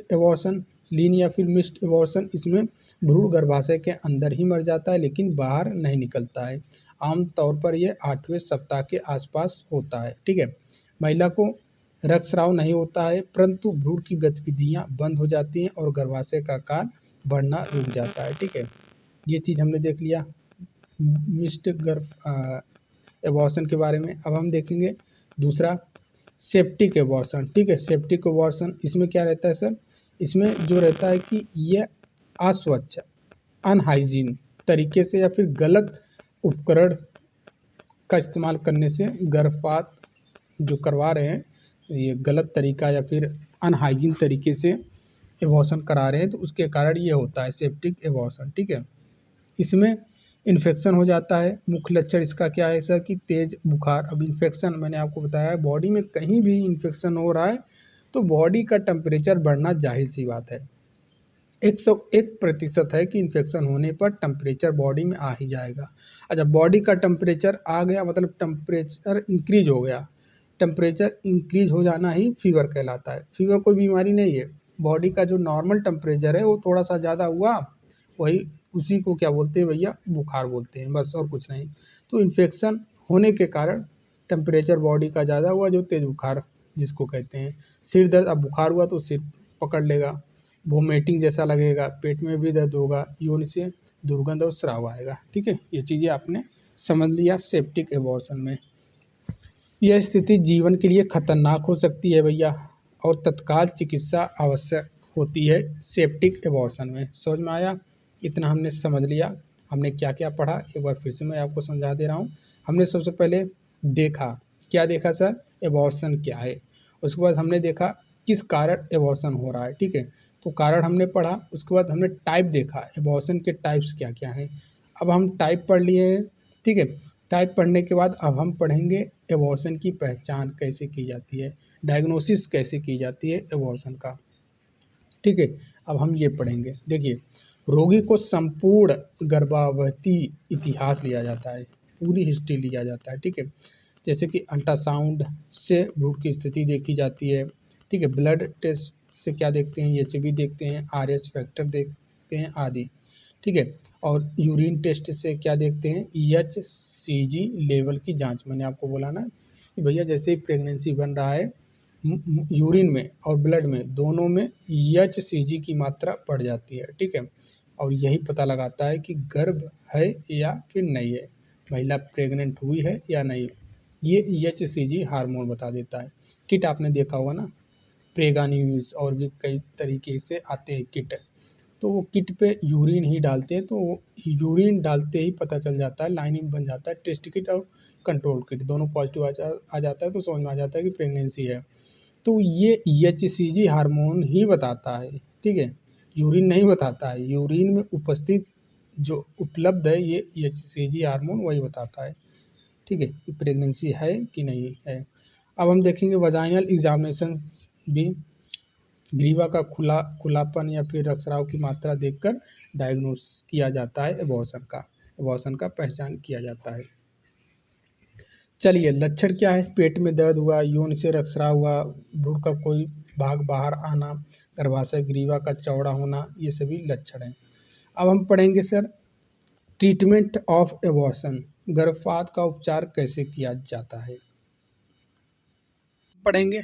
एबॉर्शन, इसमें भ्रूण गर्भाशय के अंदर ही मर जाता है, लेकिन बाहर नहीं निकलता है। आमतौर पर यह 8वें सप्ताह के आसपास होता है। ठीक है, महिला को रक्तस्राव नहीं होता है, परंतु भ्रूण की गतिविधियां बंद हो जाती हैं और गर्भाशय का आकार बढ़ना रुक जाता है। ठीक है, ये चीज़ हमने देख लिया मिस्ड गर्भ एबॉर्शन के बारे में। अब हम देखेंगे दूसरा सेप्टिक एबॉर्शन। ठीक है, सेप्टिक एबॉर्शन इसमें क्या रहता है सर, इसमें जो रहता है कि यह अस्वच्छ, अनहाइजीन तरीके से या फिर गलत उपकरण का इस्तेमाल करने से गर्भपात जो करवा रहे हैं, ये गलत तरीका या फिर अनहाइजीन तरीके से एबॉर्शन करा रहे हैं, तो उसके कारण ये होता है सेप्टिक एबॉर्शन। ठीक है, इसमें इन्फेक्शन हो जाता है। मुख्य लक्षण इसका क्या है सर, कि तेज बुखार। अब इन्फेक्शन मैंने आपको बताया, बॉडी में कहीं भी इन्फेक्शन हो रहा है तो बॉडी का टेम्परेचर बढ़ना जाहिर सी बात है। 101% है कि इन्फेक्शन होने पर टेम्परेचर बॉडी में आ ही जाएगा। अच्छा, बॉडी का टेम्परेचर आ गया मतलब टेम्परेचर इंक्रीज हो गया, टेम्परेचर इंक्रीज हो जाना ही फीवर कहलाता है। फीवर कोई बीमारी नहीं है, बॉडी का जो नॉर्मल टेम्परेचर है वो थोड़ा सा ज़्यादा हुआ, वही उसी को क्या बोलते हैं भैया, बुखार बोलते हैं, बस और कुछ नहीं। तो इन्फेक्शन होने के कारण टेम्परेचर बॉडी का ज़्यादा हुआ, जो तेज बुखार जिसको कहते हैं। सिर दर्द, अब बुखार हुआ तो सिर पकड़ लेगा, वोमिटिंग जैसा लगेगा, पेट में भी दर्द होगा, यूरिन से दुर्गंध और स्राव आएगा। ठीक है, ये चीज़ें आपने समझ लिया सेप्टिक एबॉर्शन में। यह स्थिति जीवन के लिए खतरनाक हो सकती है भैया, और तत्काल चिकित्सा आवश्यक होती है सेप्टिक एबॉर्शन में। समझ में आया? इतना हमने समझ लिया। हमने क्या क्या पढ़ा, एक बार फिर से मैं आपको समझा दे रहा हूँ। हमने सबसे पहले देखा, क्या देखा सर? एबॉर्शन क्या है। उसके बाद हमने देखा किस कारण एबॉर्शन हो रहा है। ठीक है, तो कारण हमने पढ़ा। उसके बाद हमने टाइप देखा, एबॉर्शन के टाइप्स क्या क्या हैं। अब हम टाइप पढ़ लिए हैं। ठीक है, टाइप पढ़ने के बाद अब हम पढ़ेंगे एबॉर्शन की पहचान कैसे की जाती है, डायग्नोसिस कैसे की जाती है एबॉर्शन का। ठीक है, अब हम ये पढ़ेंगे। देखिए, रोगी को संपूर्ण गर्भावस्थी इतिहास लिया जाता है, पूरी हिस्ट्री लिया जाता है। ठीक है, जैसे कि अल्ट्रासाउंड से भ्रूण की स्थिति देखी जाती है। ठीक है, ब्लड टेस्ट से क्या देखते हैं, एचबी देखते हैं, आरएच फैक्टर देखते हैं आदि। ठीक है, और यूरिन टेस्ट से क्या देखते हैं, एचसीजी लेवल की जांच। मैंने आपको बोला ना कि भैया जैसे ही प्रेगनेंसी बन रहा है, यूरिन में और ब्लड में दोनों में एचसीजी की मात्रा बढ़ जाती है। ठीक है, और यही पता लगाता है कि गर्भ है या फिर नहीं है, महिला प्रेग्नेंट हुई है या नहीं। ये एचसीजी हार्मोन बता देता है। किट आपने देखा होगा ना, प्रेगा न्यूज़ और भी कई तरीके से आते हैं किट, तो वो किट पे यूरिन ही डालते हैं, तो यूरिन डालते ही पता चल जाता है, लाइनिंग बन जाता है। टेस्ट किट और कंट्रोल किट दोनों पॉजिटिव आ जाता है, तो समझ में आ जाता है कि प्रेगनेंसी है। तो ये एचसीजी हार्मोन ही बताता है। ठीक है, यूरिन नहीं बताता है, यूरिन में उपस्थित जो उपलब्ध है ये एचसीजी हार्मोन वही बताता है। ठीक है, कि प्रेगनेंसी है कि नहीं है। अब हम देखेंगे वजाइनल एग्जामिनेशन भी, ग्रीवा का खुलापन या फिर रक्तस्राव की मात्रा देखकर डायग्नोस किया जाता है एबॉर्शन का पहचान किया जाता है। चलिए, लक्षण क्या है? पेट में दर्द हुआ, यौन से रक्तस्राव हुआ, भ्रूण का कोई भाग बाहर आना, गर्भाशय ग्रीवा का चौड़ा होना, ये सभी लक्षण हैं। अब हम पढ़ेंगे सर ट्रीटमेंट ऑफ एबॉर्शन, गर्भपात का उपचार कैसे किया जाता है। पढ़ेंगे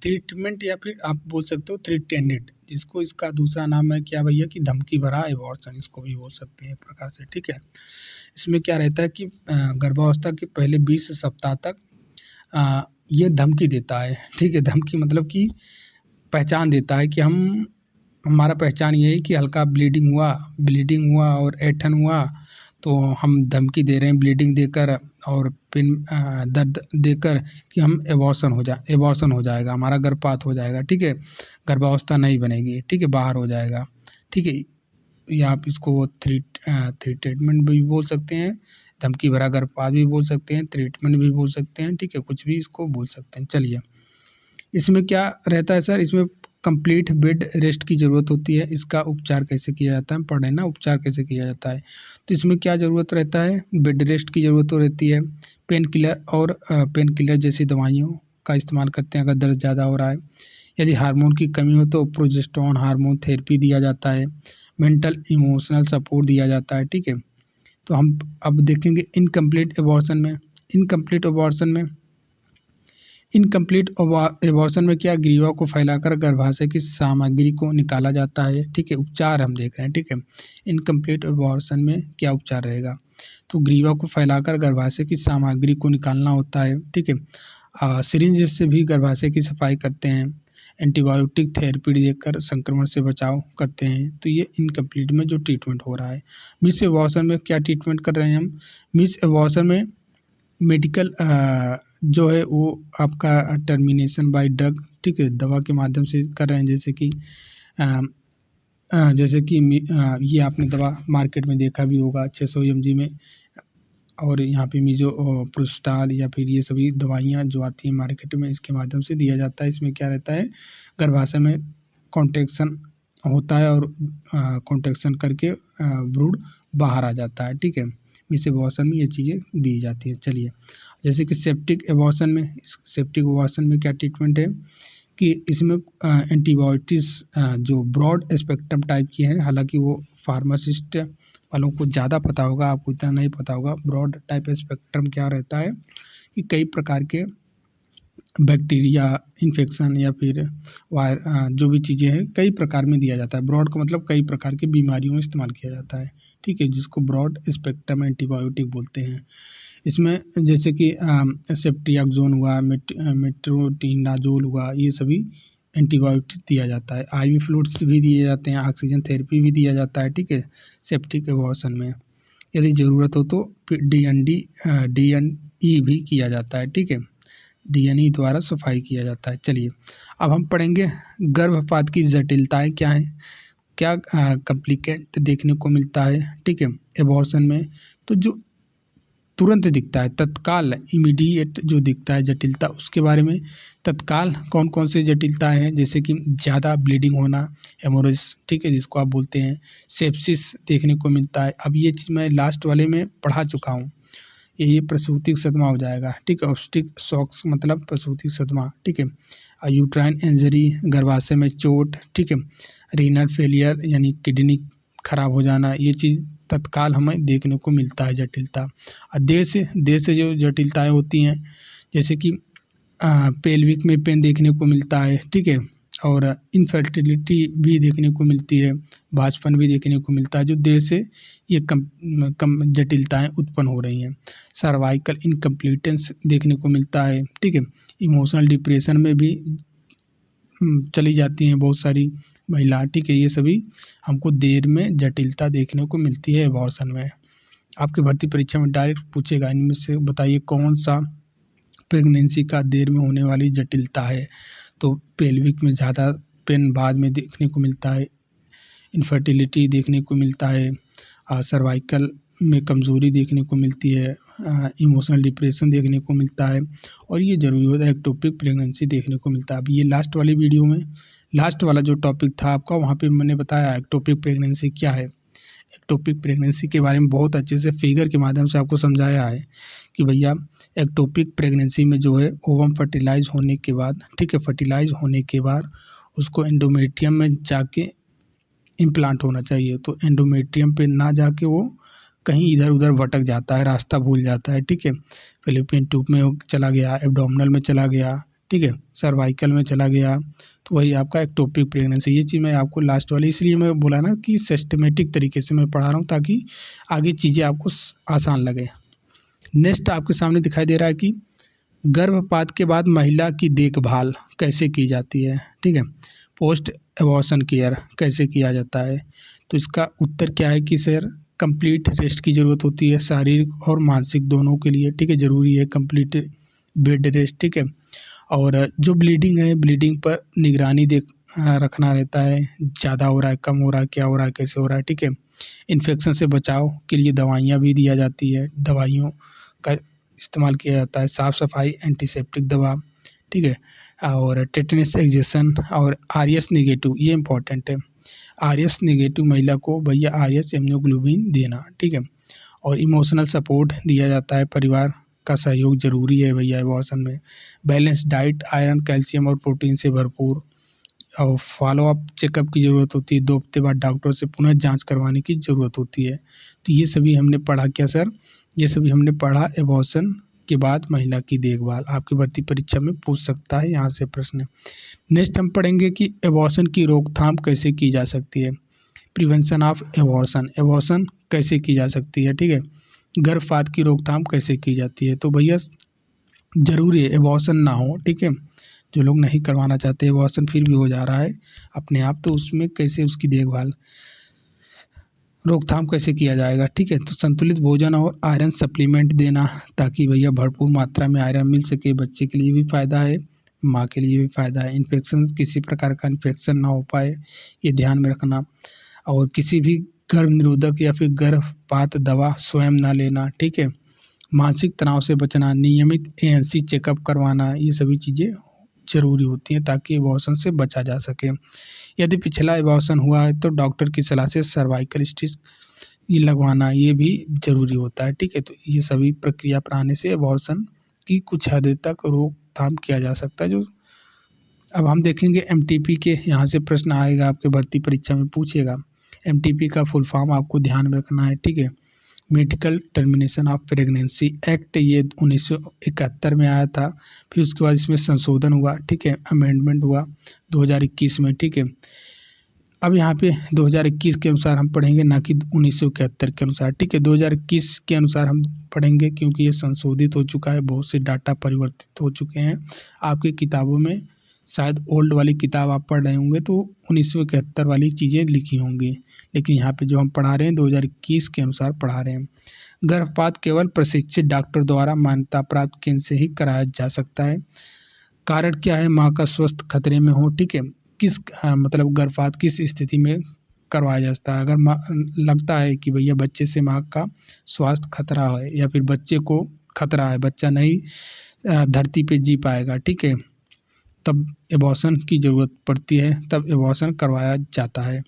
ट्रीटमेंट या फिर आप बोल सकते हो थ्रीटेंडेड, जिसको इसका दूसरा नाम है क्या भैया कि धमकी भरा एबॉर्शन, इसको भी बोल सकते हैं एक प्रकार से। ठीक है, इसमें क्या रहता है कि गर्भावस्था के पहले 20 सप्ताह तक ये धमकी देता है। ठीक है, धमकी मतलब कि पहचान देता है कि हमारा पहचान ये है कि हल्का ब्लीडिंग हुआ और ऐंठन हुआ, तो हम धमकी दे रहे हैं ब्लीडिंग देकर और पिन दर्द देकर कि हम एबॉर्शन हो जाएगा, हमारा गर्भपात हो जाएगा। ठीक है, गर्भावस्था नहीं बनेगी। ठीक है, बाहर हो जाएगा। ठीक है, या आप इसको थ्री ट्रीटमेंट भी बोल सकते हैं, धमकी भरा गर्भपात भी बोल सकते हैं, ट्रीटमेंट भी बोल सकते हैं। ठीक है, कुछ भी इसको बोल सकते हैं। चलिए, इसमें क्या रहता है सर, इसमें कंप्लीट बेड रेस्ट की ज़रूरत होती है। इसका उपचार कैसे किया जाता है, पढ़े ना, उपचार कैसे किया जाता है। तो इसमें क्या ज़रूरत रहता है, बेड रेस्ट की ज़रूरत रहती है। पेन किलर जैसी दवाइयों का इस्तेमाल करते हैं अगर दर्द ज़्यादा हो रहा है। यदि हार्मोन की कमी हो तो प्रोजेस्टेरोन हार्मोन थेरेपी दिया जाता है। मेंटल इमोशनल सपोर्ट दिया जाता है। ठीक है, तो हम अब देखेंगे इनकम्प्लीट एबॉर्शन में क्या, ग्रीवा को फैलाकर गर्भाशय की सामग्री को निकाला जाता है। ठीक है, उपचार हम देख रहे हैं। ठीक है, इनकम्प्लीट एबॉर्शन में क्या उपचार रहेगा, तो ग्रीवा को फैलाकर गर्भाशय की सामग्री को निकालना होता है। ठीक है, सिरिंज से भी गर्भाशय की सफाई करते हैं। एंटीबायोटिक थेरेपी देकर संक्रमण से बचाव करते हैं। तो ये इनकम्प्लीट में जो ट्रीटमेंट हो रहा है। मिस एबॉर्शन में क्या ट्रीटमेंट कर रहे हैं हम, मिस एबॉर्शन में मेडिकल जो है वो आपका टर्मिनेशन बाय ड्रग, ठीक है, दवा के माध्यम से कर रहे हैं। जैसे कि ये आपने दवा मार्केट में देखा भी होगा 600 mg में, और यहाँ पे मीजो प्रोस्टाल या फिर ये सभी दवाइयाँ जो आती हैं मार्केट में, इसके माध्यम से दिया जाता है। इसमें क्या रहता है, गर्भाशय में कॉन्ट्रैक्शन होता है और कॉन्ट्रैक्शन करके ब्रूड बाहर आ जाता है। ठीक है, मिस एबॉर्शन में ये चीज़ें दी जाती है। चलिए, जैसे कि सेप्टिक एबॉर्शन में, सेप्टिक एबॉर्शन में क्या ट्रीटमेंट है कि इसमें एंटीबायोटिक्स जो ब्रॉड स्पेक्ट्रम टाइप की है, हालांकि वो फार्मासिस्ट वालों को ज़्यादा पता होगा, आपको इतना नहीं पता होगा। ब्रॉड टाइप स्पेक्ट्रम क्या रहता है कि कई प्रकार के बैक्टीरिया इन्फेक्शन या फिर जो भी चीज़ें हैं कई प्रकार में दिया जाता है। ब्रॉड का मतलब कई प्रकार की बीमारियों में इस्तेमाल किया जाता है। ठीक है, जिसको ब्रॉड स्पेक्ट्रम एंटीबायोटिक बोलते हैं। इसमें जैसे कि सेफ्ट्रियाक्सोन हुआ, मेट्रोटिनाजोल हुआ, ये सभी एंटीबायोटिक दिया जाता है। आईवी फ्लूइड्स भी दिए जाते हैं, ऑक्सीजन थेरेपी भी दिया जाता है। ठीक है, सेप्टिक एबॉर्शन में यदि ज़रूरत हो तो DNE भी किया जाता है। ठीक है, DNE द्वारा सफाई किया जाता है। चलिए, अब हम पढ़ेंगे गर्भपात की जटिलताएं क्या हैं, क्या कॉम्प्लिकेट देखने को मिलता है। ठीक है, एबॉर्शन में तो जो तुरंत दिखता है, तत्काल इमीडिएट जो दिखता है जटिलता, उसके बारे में तत्काल कौन कौन से जटिलताएं हैं, जैसे कि ज़्यादा ब्लीडिंग होना, हेमोरेज, ठीक है, जिसको आप बोलते हैं, सेप्सिस देखने को मिलता है। अब ये चीज़ मैं लास्ट वाले में पढ़ा चुका हूँ, ये प्रसूति सदमा हो जाएगा। ठीक है, ऑब्स्टिक शॉक्स मतलब प्रसूति सदमा। ठीक है, यूट्राइन इंजरी, गर्भाशय में चोट। ठीक है, रीनल फेलियर यानी किडनी खराब हो जाना, ये चीज़ तत्काल हमें देखने को मिलता है जटिलता। और देर से जो जटिलताएं होती हैं, जैसे कि पेल्विक में पेन देखने को मिलता है। ठीक है, और इनफर्टिलिटी भी देखने को मिलती है, बांझपन भी देखने को मिलता है, जो देर से ये कम जटिलताएं उत्पन्न हो रही हैं। सर्वाइकल इनकम्प्लीटेंस देखने को मिलता है। ठीक है, इमोशनल डिप्रेशन में भी चली जाती हैं बहुत सारी महिला। ठीक है, ये सभी हमको देर में जटिलता देखने को मिलती है एबॉर्शन में। आपकी भर्ती परीक्षा में डायरेक्ट पूछेगा, इनमें से बताइए कौन सा प्रेगनेंसी का देर में होने वाली जटिलता है। तो पेल्विक में ज़्यादा पेन बाद में देखने को मिलता है, इनफर्टिलिटी देखने को मिलता है, सर्वाइकल में कमज़ोरी देखने को मिलती है, इमोशनल डिप्रेशन देखने को मिलता है, और ये ज़रूरी होता है एक्टोपिक प्रेगनेंसी देखने को मिलता है। अब ये लास्ट वाली वीडियो में लास्ट वाला जो टॉपिक था आपका, वहाँ पे मैंने बताया एक्टोपिक प्रेगनेंसी क्या है। एक्टोपिक प्रेगनेंसी के बारे में बहुत अच्छे से फिगर के माध्यम से आपको समझाया है कि भैया एक्टोपिक प्रेगनेंसी में जो है ओवम फर्टिलाइज होने के बाद, ठीक है, फर्टिलाइज होने के बाद उसको एंडोमेट्रियम में जाके इम्प्लांट होना चाहिए। तो एंडोमेट्रियम पे ना जाके वो कहीं इधर उधर भटक जाता है, रास्ता भूल जाता है। ठीक है, फिलिपियन ट्यूब में चला गया, एब्डोमिनल में चला गया, ठीक है, सर्वाइकल में चला गया, तो वही आपका एक्टोपिक प्रेगनेंसी। ये चीज़ मैं आपको लास्ट वाली इसलिए मैं बोला ना कि सिस्टमेटिक तरीके से मैं पढ़ा रहा हूँ ताकि आगे चीज़ें आपको आसान लगे। नेक्स्ट आपके सामने दिखाई दे रहा है कि गर्भपात के बाद महिला की देखभाल कैसे की जाती है। ठीक है, पोस्ट एबॉर्शन केयर कैसे किया जाता है। तो इसका उत्तर क्या है कि सर कंप्लीट रेस्ट की ज़रूरत होती है, शारीरिक और मानसिक दोनों के लिए। ठीक है, ज़रूरी है कंप्लीट बेड रेस्ट। ठीक है, और जो ब्लीडिंग है, ब्लीडिंग पर निगरानी रखना रहता है, ज़्यादा हो रहा है, कम हो रहा है, क्या हो रहा है, कैसे हो रहा है। ठीक है, इन्फेक्शन से बचाव के लिए दवाइयाँ भी दिया जाती है, दवाइयों का इस्तेमाल किया जाता है, साफ़ सफाई, एंटीसेप्टिक दवा। ठीक है, और टेटनस इंजेक्शन और RS नेगेटिव, ये इम्पॉर्टेंट है। RS नेगेटिव महिला को भैया RS इम्यूनोग्लोबिन देना। ठीक है, और इमोशनल सपोर्ट दिया जाता है, परिवार का सहयोग जरूरी है भैया एबॉर्शन में। बैलेंस डाइट, आयरन, कैल्शियम और प्रोटीन से भरपूर, और फॉलो अप चेकअप की ज़रूरत होती है। 2 हफ्ते बाद डॉक्टर से पुनः जांच करवाने की ज़रूरत होती है। तो ये सभी हमने पढ़ा क्या सर, ये सभी हमने पढ़ा एबॉर्शन के बाद महिला की देखभाल। आपकी भर्ती परीक्षा में पूछ सकता है यहाँ से प्रश्न। नेक्स्ट हम पढ़ेंगे कि एबॉर्शन की रोकथाम कैसे की जा सकती है। प्रिवेंशन ऑफ एबॉर्शन, एबॉर्शन कैसे की जा सकती है। ठीक है, गर्भपात की रोकथाम कैसे की जाती है। तो भैया ज़रूरी है एबॉर्शन ना हो। ठीक है, जो लोग नहीं करवाना चाहते एबॉर्शन फिर भी हो जा रहा है अपने आप, तो उसमें कैसे उसकी देखभाल रोकथाम कैसे किया जाएगा। ठीक है, तो संतुलित भोजन और आयरन सप्लीमेंट देना, ताकि भैया भरपूर मात्रा में आयरन मिल सके। बच्चे के लिए भी फ़ायदा है, माँ के लिए भी फ़ायदा है। इन्फेक्शन, किसी प्रकार का इन्फेक्शन ना हो पाए, ये ध्यान में रखना। और किसी भी गर्भ निरोधक या फिर गर्भपात दवा स्वयं ना लेना। ठीक है, मानसिक तनाव से बचना, नियमित ANC चेकअप करवाना, ये सभी चीज़ें जरूरी होती हैं ताकि एबॉर्शन से बचा जा सके। यदि पिछला एबॉर्शन हुआ है तो डॉक्टर की सलाह से सर्वाइकल स्टिच ये लगवाना ये भी ज़रूरी होता है, ठीक है। तो ये सभी प्रक्रिया अपनाने से एबॉर्शन की कुछ हद तक रोकथाम किया जा सकता है। जो अब हम देखेंगे एमटीपी के, यहाँ से प्रश्न आएगा आपके भर्ती परीक्षा में पूछेगा। एमटीपी का फुल फॉर्म आपको ध्यान में रखना है, ठीक है। Medical termination of pregnancy act, ये 1971 में आया था। फिर उसके बाद इसमें संशोधन हुआ, ठीक है, अमेंडमेंट हुआ 2021 में, ठीक है। अब यहाँ पे 2021 के अनुसार हम पढ़ेंगे, ना कि 1971 के अनुसार, ठीक है। 2021 के अनुसार हम पढ़ेंगे क्योंकि ये संशोधित हो चुका है, बहुत से डाटा परिवर्तित हो चुके हैं। आपकी किताबों में शायद ओल्ड वाली किताब आप पढ़ रहे होंगे तो 1971 वाली चीज़ें लिखी होंगी, लेकिन यहाँ पे जो हम पढ़ा रहे हैं 2021 के अनुसार पढ़ा रहे हैं। गर्भपात केवल प्रशिक्षित डॉक्टर द्वारा मान्यता प्राप्त केंद्र से ही कराया जा सकता है। कारण क्या है? माँ का स्वास्थ्य खतरे में हो, ठीक है। किस मतलब गर्भपात किस स्थिति में करवाया जाता है? अगर लगता है कि भैया बच्चे से माँ का स्वास्थ्य खतरा है या फिर बच्चे को खतरा है, बच्चा नहीं धरती पे जी पाएगा, ठीक है, तब एबॉर्शन की ज़रूरत पड़ती है, तब एबॉर्शन करवाया जाता है।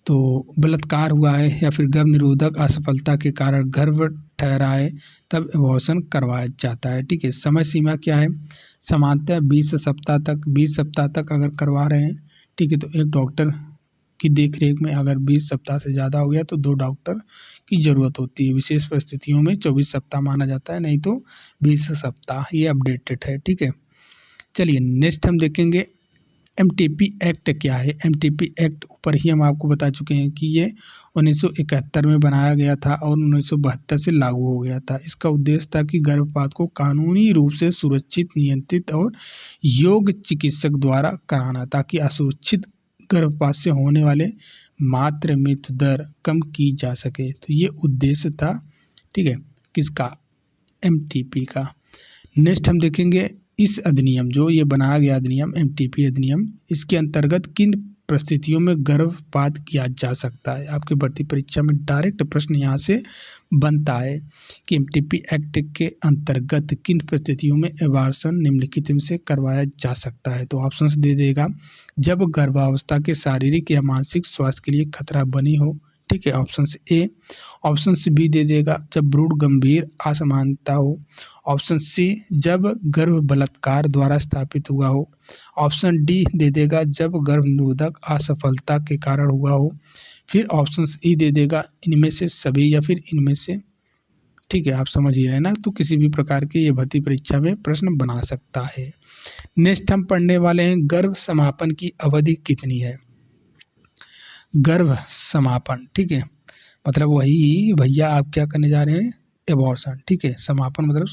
तो बलात्कार हुआ है या फिर गर्भ निरोधक असफलता के कारण गर्भ ठहरा है, तब एबॉर्शन करवाया जाता है, ठीक है। समय सीमा क्या है? सामान्यतः 20 सप्ताह तक अगर करवा रहे हैं, ठीक है, तो एक डॉक्टर की देखरेख में अगर 20 सप्ताह से ज़्यादा हो गया तो 2 डॉक्टर की ज़रूरत होती है। विशेष परिस्थितियों में 24 सप्ताह माना जाता है, नहीं तो 20 सप्ताह, ये अपडेटेड है, ठीक है। चलिए नेक्स्ट हम देखेंगे एमटीपी एक्ट क्या है। एमटीपी एक्ट ऊपर ही हम आपको बता चुके हैं कि ये 1971 में बनाया गया था और 1972 से लागू हो गया था। इसका उद्देश्य था कि गर्भपात को कानूनी रूप से सुरक्षित, नियंत्रित और योग्य चिकित्सक द्वारा कराना, ताकि असुरक्षित गर्भपात से होने वाले मातृ मृत्यु दर कम की जा सके। तो ये उद्देश्य था, ठीक है, किसका? एमटीपी का। नेक्स्ट हम देखेंगे इस अधिनियम, जो ये बनाया गया अधिनियम एमटीपी अधिनियम, इसके अंतर्गत किन परिस्थितियों में गर्भपात किया जा सकता है। आपके भर्ती परीक्षा में डायरेक्ट प्रश्न यहाँ से बनता है कि एमटीपी एक्ट के अंतर्गत किन परिस्थितियों में एबॉर्शन निम्नलिखित में से करवाया जा सकता है। तो ऑप्शन दे देगा, जब गर्भावस्था के शारीरिक या मानसिक स्वास्थ्य के लिए खतरा बनी हो, ठीक है, ऑप्शन ए। ऑप्शन बी दे देगा, जब भ्रूण गंभीर असमानता हो। ऑप्शन सी, जब गर्भ बलात्कार द्वारा स्थापित हुआ हो। ऑप्शन डी दे देगा, जब गर्भ निरोधक असफलता के कारण हुआ हो। फिर ऑप्शन ई दे देगा, इनमें से सभी या फिर इनमें से, ठीक है, आप समझ ही रहे ना। तो किसी भी प्रकार के ये भर्ती परीक्षा में प्रश्न बना सकता है। नेक्स्ट हम पढ़ने वाले हैं गर्भ समापन की अवधि कितनी है। गर्भ समापन, ठीक है, मतलब वही भैया आप क्या करने जा रहे हैं? एबॉर्शन, ठीक है। समापन मतलब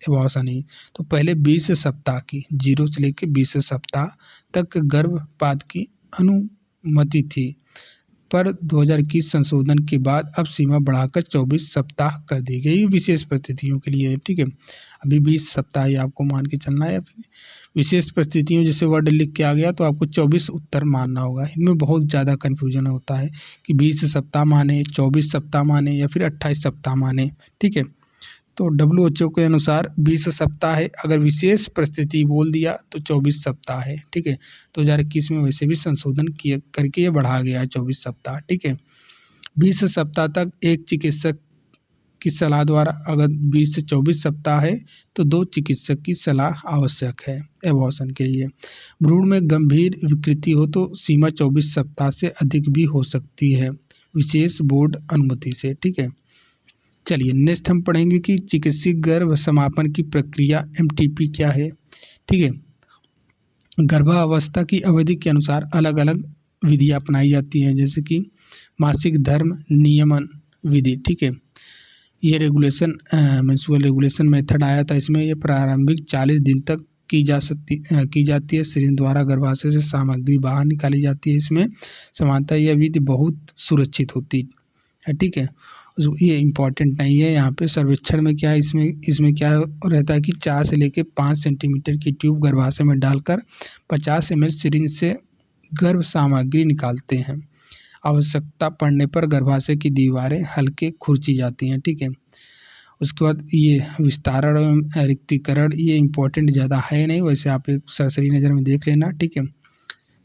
एबॉर्शन ही। तो पहले 20 सप्ताह की, 0 से लेकर 20 सप्ताह तक गर्भपात की अनुमति थी, पर 2021 संशोधन के बाद अब सीमा बढ़ाकर 24 सप्ताह कर दी गई, विशेष परिस्थितियों के लिए, ठीक है। अभी 20 सप्ताह ही आपको मान के चलना है। विशेष परिस्थितियों जैसे वर्ड लिख के आ गया तो आपको 24 उत्तर मानना होगा। इनमें बहुत ज़्यादा कन्फ्यूजन होता है कि 20 सप्ताह माने, 24 सप्ताह माने या फिर 28 सप्ताह माने, ठीक है। तो WHO के अनुसार 20 सप्ताह है, अगर विशेष परिस्थिति बोल दिया तो 24 सप्ताह है, ठीक है। 2021 में वैसे भी संशोधन किए करके ये बढ़ा गया है 24 सप्ताह, ठीक है। 20 सप्ताह तक एक चिकित्सक की सलाह द्वारा, अगर 20 से 24 सप्ताह है तो 2 चिकित्सक की सलाह आवश्यक है एबॉर्शन के लिए। भ्रूण में गंभीर विकृति हो तो सीमा 24 सप्ताह से अधिक भी हो सकती है, विशेष बोर्ड अनुमति से, ठीक है। चलिए नेक्स्ट हम पढ़ेंगे कि चिकित्सक गर्भ समापन की प्रक्रिया एमटीपी क्या है, ठीक है। गर्भावस्था की अवधि के अनुसार अलग अलग विधियाँ अपनाई जाती हैं, जैसे कि मासिक धर्म नियमन विधि, ठीक है। ये रेगुलेशन मेंस्ट्रुअल रेगुलेशन मेथड आया था, इसमें ये प्रारंभिक 40 दिन तक की जाती है। सिरिंज द्वारा गर्भाशय से सामग्री बाहर निकाली जाती है। इसमें सामान्यतः यह विधि बहुत सुरक्षित होती है, ठीक है। ये इम्पॉर्टेंट नहीं है। यहाँ पे सर्वेक्षण में क्या है, इसमें क्या रहता है कि 4 से लेकर 5 सेंटीमीटर की ट्यूब गर्भाशय में डालकर 50 ml सिरिंज से गर्भ सामग्री निकालते हैं। आवश्यकता पड़ने पर गर्भाशय की दीवारें हल्के खुरची जाती हैं, ठीक है। उसके बाद ये विस्तारण एवं रिक्तीकरण, ये इम्पोर्टेंट ज़्यादा है नहीं, वैसे आप एक सरसरी नज़र में देख लेना, ठीक है।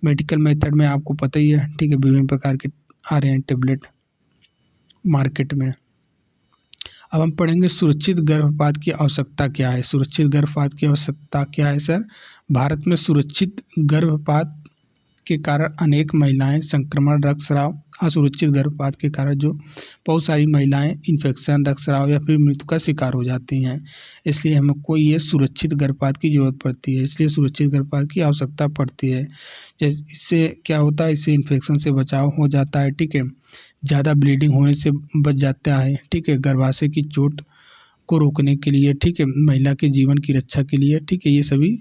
मेडिकल मेथड में आपको पता ही है, ठीक है, विभिन्न प्रकार के आ रहे हैं टेबलेट मार्केट में। अब हम पढ़ेंगे सुरक्षित गर्भपात की आवश्यकता क्या है। सुरक्षित गर्भपात की आवश्यकता क्या है सर? भारत में सुरक्षित गर्भपात के कारण अनेक महिलाएं संक्रमण, रक्तस्राव, असुरक्षित गर्भपात के कारण जो बहुत सारी महिलाएं इन्फेक्शन, रक्तस्राव या फिर मृत्यु का शिकार हो जाती हैं। इसलिए हमको ये सुरक्षित गर्भपात की जरूरत पड़ती है, इसलिए सुरक्षित गर्भपात की आवश्यकता पड़ती है। जैसे इससे क्या होता है, इससे इन्फेक्शन से बचाव हो जाता है, ठीक है, ज़्यादा ब्लीडिंग होने से बच जाता है, ठीक है, गर्भाशय की चोट को रोकने के लिए, ठीक है, महिला के जीवन की रक्षा के लिए, ठीक है, ये सभी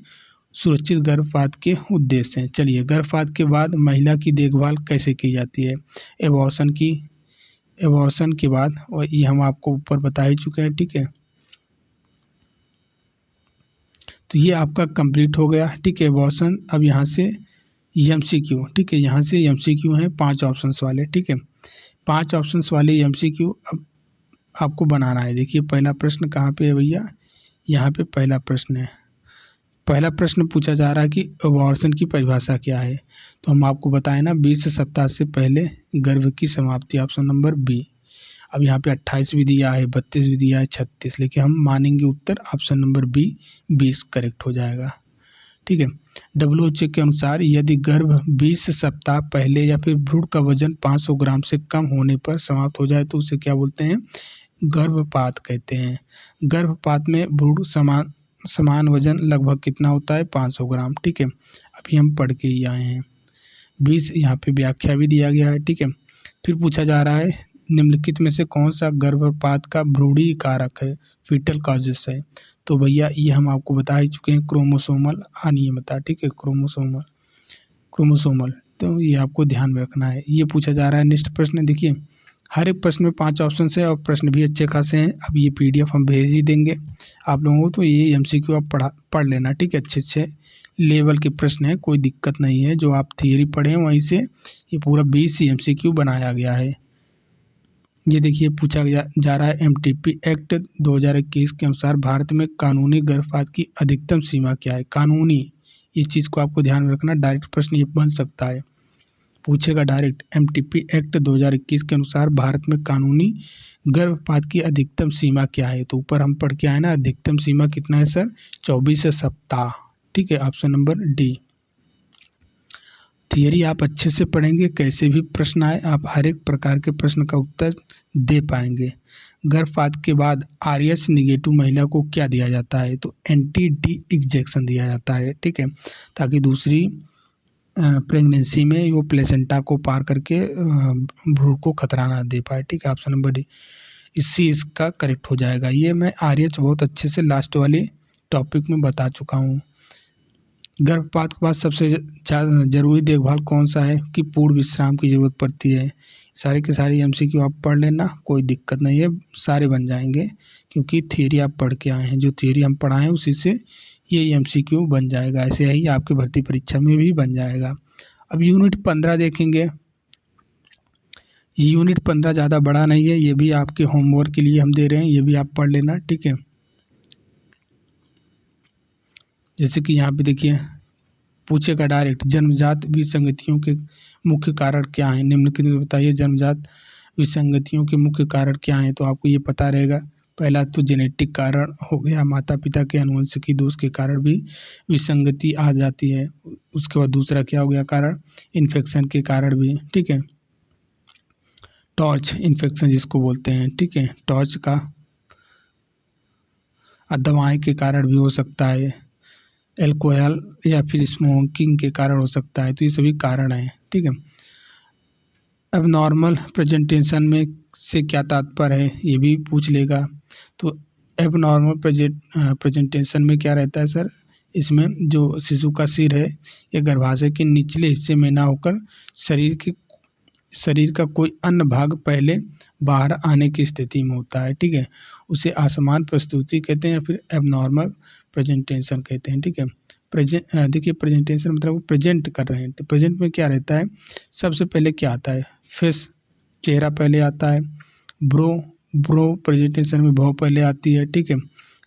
सुरक्षित गर्भपात के उद्देश्य हैं। चलिए, गर्भपात के बाद महिला की देखभाल कैसे की जाती है। एबॉर्शन के बाद, और ये हम आपको ऊपर बता ही चुके हैं, ठीक है। तो ये आपका कंप्लीट हो गया, ठीक है, एबॉर्शन। अब यहाँ से एमसीक्यू, ठीक है, यहाँ से एमसीक्यू हैं 5 ऑप्शंस वाले, ठीक है, 5 ऑप्शंस वाले एमसीक्यू अब आपको बनाना है। देखिए पहला प्रश्न कहाँ पे है भैया, यहाँ पे पहला प्रश्न है। पहला प्रश्न पूछा जा रहा है कि एबॉर्शन की परिभाषा क्या है। तो हम आपको बताएं ना, 20 सप्ताह से पहले गर्भ की समाप्ति, ऑप्शन नंबर बी। अब यहाँ पे 28 भी दिया है, 32 भी दिया है, 36, लेकिन हम मानेंगे उत्तर ऑप्शन नंबर बी, 20 करेक्ट हो जाएगा, ठीक है। WHO के अनुसार यदि गर्भ 20 सप्ताह पहले या फिर भ्रूण का वजन 500 ग्राम से कम होने पर समाप्त हो जाए तो उसे क्या बोलते हैं? गर्भपात कहते हैं। गर्भपात में भ्रूण समान वजन लगभग कितना होता है? 500 ग्राम, ठीक है। अभी हम पढ़ के ही आए हैं। 20 यहाँ पे व्याख्या भी दिया गया है, ठीक है। फिर पूछा जा रहा है निम्नलिखित में से कौन सा गर्भपात का भ्रूणीय कारक है, फीटल कॉजेस है। तो भैया ये हम आपको बता ही चुके हैं, क्रोमोसोमल अनियमितता, ठीक है, क्रोमोसोमल, तो ये आपको ध्यान में रखना है। ये पूछा जा रहा है। नेक्स्ट प्रश्न देखिए, हर एक प्रश्न में 5 ऑप्शन है और प्रश्न भी अच्छे खासे हैं। अब ये PDF हम भेज ही देंगे आप लोगों को, तो ये MCQ आप पढ़ लेना, ठीक है। अच्छे लेवल के प्रश्न है, कोई दिक्कत नहीं है। जो आप थियरी पढ़े वहीं से ये पूरा 20 MCQ बनाया गया है। ये देखिए पूछा जा रहा है MTP एक्ट 2021 के अनुसार भारत में कानूनी गर्भपात की अधिकतम सीमा क्या है? कानूनी, इस चीज़ को आपको ध्यान में रखना, डायरेक्ट प्रश्न ये बन सकता है, पूछेगा डायरेक्ट। MTP एक्ट 2021 के अनुसार भारत में कानूनी गर्भपात की अधिकतम सीमा क्या है? तो ऊपर हम पढ़ के आए ना, अधिकतम सीमा कितना है सर? 24 सप्ताह, ठीक है, ऑप्शन नंबर डी। थियरी आप अच्छे से पढ़ेंगे, कैसे भी प्रश्न आए आप हर एक प्रकार के प्रश्न का उत्तर दे पाएंगे। गर्भपात के बाद RH निगेटिव महिला को क्या दिया जाता है? तो anti-D इंजेक्शन दिया जाता है, ठीक है, ताकि दूसरी प्रेगनेंसी में वो प्लेसेंटा को पार करके भ्रूण को खतरा ना दे पाए, ठीक है, ऑप्शन नंबर डी इसका करेक्ट हो जाएगा। ये मैं RH बहुत अच्छे से लास्ट वाले टॉपिक में बता चुका हूँ। गर्भपात के बाद सबसे ज़रूरी देखभाल कौन सा है? कि पूर्ण विश्राम की ज़रूरत पड़ती है। सारे के सारे MCQ आप पढ़ लेना, कोई दिक्कत नहीं है, सारे बन जाएंगे, क्योंकि थियरी आप पढ़ के आए हैं। जो थियरी हम पढ़ाए हैं उसी से ये MCQ बन जाएगा, ऐसे ही आपकी भर्ती परीक्षा में भी बन जाएगा। अब यूनिट 15 देखेंगे। यूनिट 15 ज़्यादा बड़ा नहीं है, ये भी आपके होमवर्क के लिए हम दे रहे हैं, ये भी आप पढ़ लेना, ठीक है। जैसे कि यहाँ पे देखिए पूछेगा डायरेक्ट, जन्मजात विसंगतियों के मुख्य कारण क्या हैं? निम्नलिखित में बताइए जन्मजात विसंगतियों के मुख्य कारण क्या हैं? तो आपको ये पता रहेगा। पहला तो जेनेटिक कारण हो गया, माता पिता के आनुवंशिकी दोष के कारण भी विसंगति आ जाती है। उसके बाद दूसरा क्या हो गया कारण? इन्फेक्शन के कारण भी, ठीक है, टॉर्च इन्फेक्शन जिसको बोलते हैं, ठीक है, टॉर्च का, दवाएं के कारण भी हो सकता है, एल्कोहल या फिर स्मोकिंग के कारण हो सकता है। तो ये सभी कारण हैं, ठीक है। अब नॉर्मल प्रेजेंटेशन में से क्या तात्पर्य है, ये भी पूछ लेगा। तो अब नॉर्मल प्रेजेंटेशन में क्या रहता है सर? इसमें जो शिशु का सिर है ये गर्भाशय के निचले हिस्से में ना होकर शरीर का कोई अन्य भाग पहले बाहर आने की स्थिति में होता है, ठीक है। उसे असमान प्रस्तुति कहते हैं या फिर एबनॉर्मल प्रेजेंटेशन कहते हैं, ठीक है। देखिए प्रेजेंटेशन मतलब प्रेजेंट कर रहे हैं, तो प्रेजेंट में क्या रहता है? सबसे पहले क्या आता है? फेस, चेहरा पहले आता है, ब्रो ब्रो प्रेजेंटेशन में भव पहले आती है, ठीक है।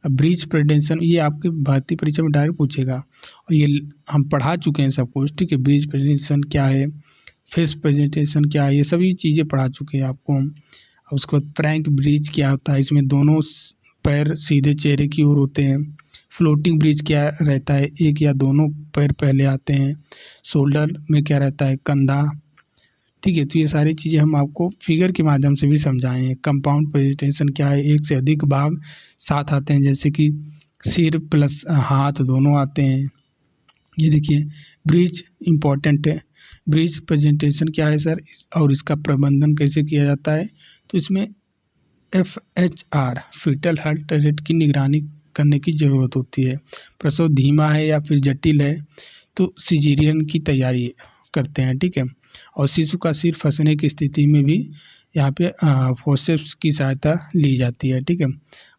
अब ब्रीच प्रेजेंटेशन ये आपके भारतीय परीक्षा में डायरेक्ट पूछेगा और ये हम पढ़ा चुके हैं सब कुछ, ठीक है। ब्रीच प्रेजेंटेशन क्या है, फेस प्रेजेंटेशन क्या है, ये सभी चीज़ें पढ़ा चुके हैं आपको हम। उसके बाद फ्रैंक ब्रीच क्या होता है, इसमें दोनों पैर सीधे चेहरे की ओर होते हैं। फ्लोटिंग ब्रिज क्या रहता है, एक या दोनों पैर पहले आते हैं। शोल्डर में क्या रहता है, कंधा, ठीक है। तो ये सारी चीज़ें हम आपको फिगर के माध्यम से भी समझाए हैं। कंपाउंड प्रेजेंटेशन क्या है, एक से अधिक भाग साथ आते हैं, जैसे कि सिर प्लस हाथ दोनों आते हैं। ये देखिए ब्रिज इम्पॉर्टेंट है। ब्रिज प्रेजेंटेशन क्या है सर, और इसका प्रबंधन कैसे किया जाता है, तो इसमें FHR फीटल हार्ट रेट की निगरानी करने की ज़रूरत होती है। प्रसव धीमा है या फिर जटिल है तो सिजेरियन की तैयारी करते हैं, ठीक है। और शिशु का सिर फंसने की स्थिति में भी यहाँ पे फोर्सेप्स की सहायता ली जाती है, ठीक है।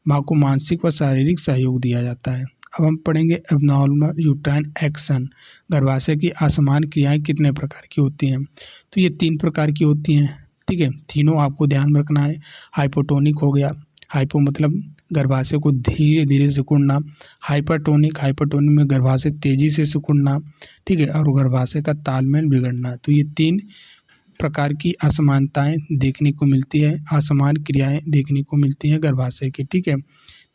माँ को मानसिक व शारीरिक सहयोग दिया जाता है। अब हम पढ़ेंगे एब्नॉर्मल यूट्राइन एक्शन, गर्भाशय की असमान क्रियाएं कितने प्रकार की होती हैं, तो ये 3 प्रकार की होती हैं, ठीक है। तीनों आपको ध्यान में रखना है। हाइपोटोनिक हो गया, हाइपो मतलब गर्भाशय को धीरे धीरे सिकुड़ना, हाइपरटोनिक में गर्भाशय तेजी से सिकुड़ना, ठीक है, और गर्भाशय का तालमेल बिगड़ना। तो ये 3 प्रकार की असमानताएं देखने को मिलती है, असमान क्रियाएं देखने को मिलती हैं गर्भाशय की, ठीक है।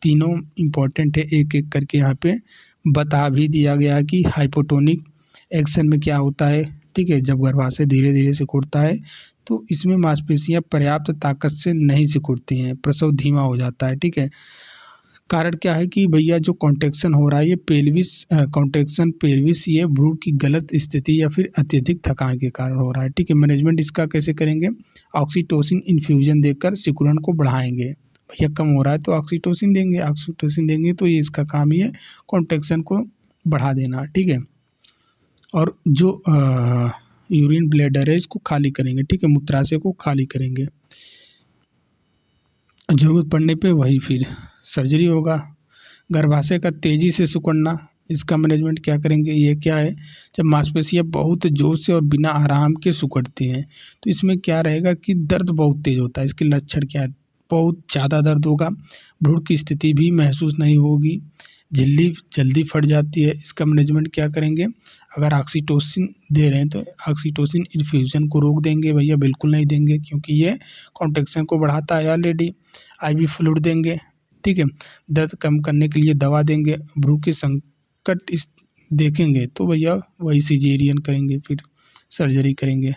तीनों इम्पोर्टेंट है, एक एक करके यहाँ पे बता भी दिया गया कि हाइपोटोनिक एक्शन में क्या होता है, ठीक है। जब गर्भाशय धीरे धीरे सिकुड़ता है तो इसमें मांसपेशियां पर्याप्त ताकत से नहीं सिकुड़ती हैं, प्रसव धीमा हो जाता है, ठीक है। कारण क्या है कि भैया जो कॉन्ट्रैक्शन हो रहा है ये पेल्विस ये भ्रूण की गलत स्थिति या फिर अत्यधिक थकान के कारण हो रहा है, ठीक है। मैनेजमेंट इसका कैसे करेंगे, ऑक्सीटोसिन इन्फ्यूजन देकर सिकुड़न को बढ़ाएंगे। भैया कम हो रहा है तो ऑक्सीटोसिन देंगे तो ये इसका काम ही है कॉन्ट्रैक्शन को बढ़ा देना, ठीक है। और जो यूरिन ब्लैडर है इसको खाली करेंगे, ठीक है, मूत्राशय को खाली करेंगे। जरूरत पड़ने पे वही फिर सर्जरी होगा। गर्भाशय का तेजी से सिकुड़ना, इसका मैनेजमेंट क्या करेंगे, ये क्या है, जब मांसपेशियां बहुत जोर से और बिना आराम के सिकुड़ती हैं तो इसमें क्या रहेगा कि दर्द बहुत तेज होता है। इसके लक्षण क्या है, बहुत ज़्यादा दर्द होगा, भ्रूण की स्थिति भी महसूस नहीं होगी, झिल्ली जल्दी फट जाती है। इसका मैनेजमेंट क्या करेंगे, अगर ऑक्सीटोसिन दे रहे हैं तो ऑक्सीटोसिन इन्फ्यूजन को रोक देंगे, भैया बिल्कुल नहीं देंगे क्योंकि ये कॉन्ट्रैक्शन को बढ़ाता है ऑलरेडी। IV फ्लूइड देंगे, ठीक है। दर्द कम करने के लिए दवा देंगे। भ्रूण के संकट इस देखेंगे तो भैया वही सिजेरियन करेंगे, फिर सर्जरी करेंगे।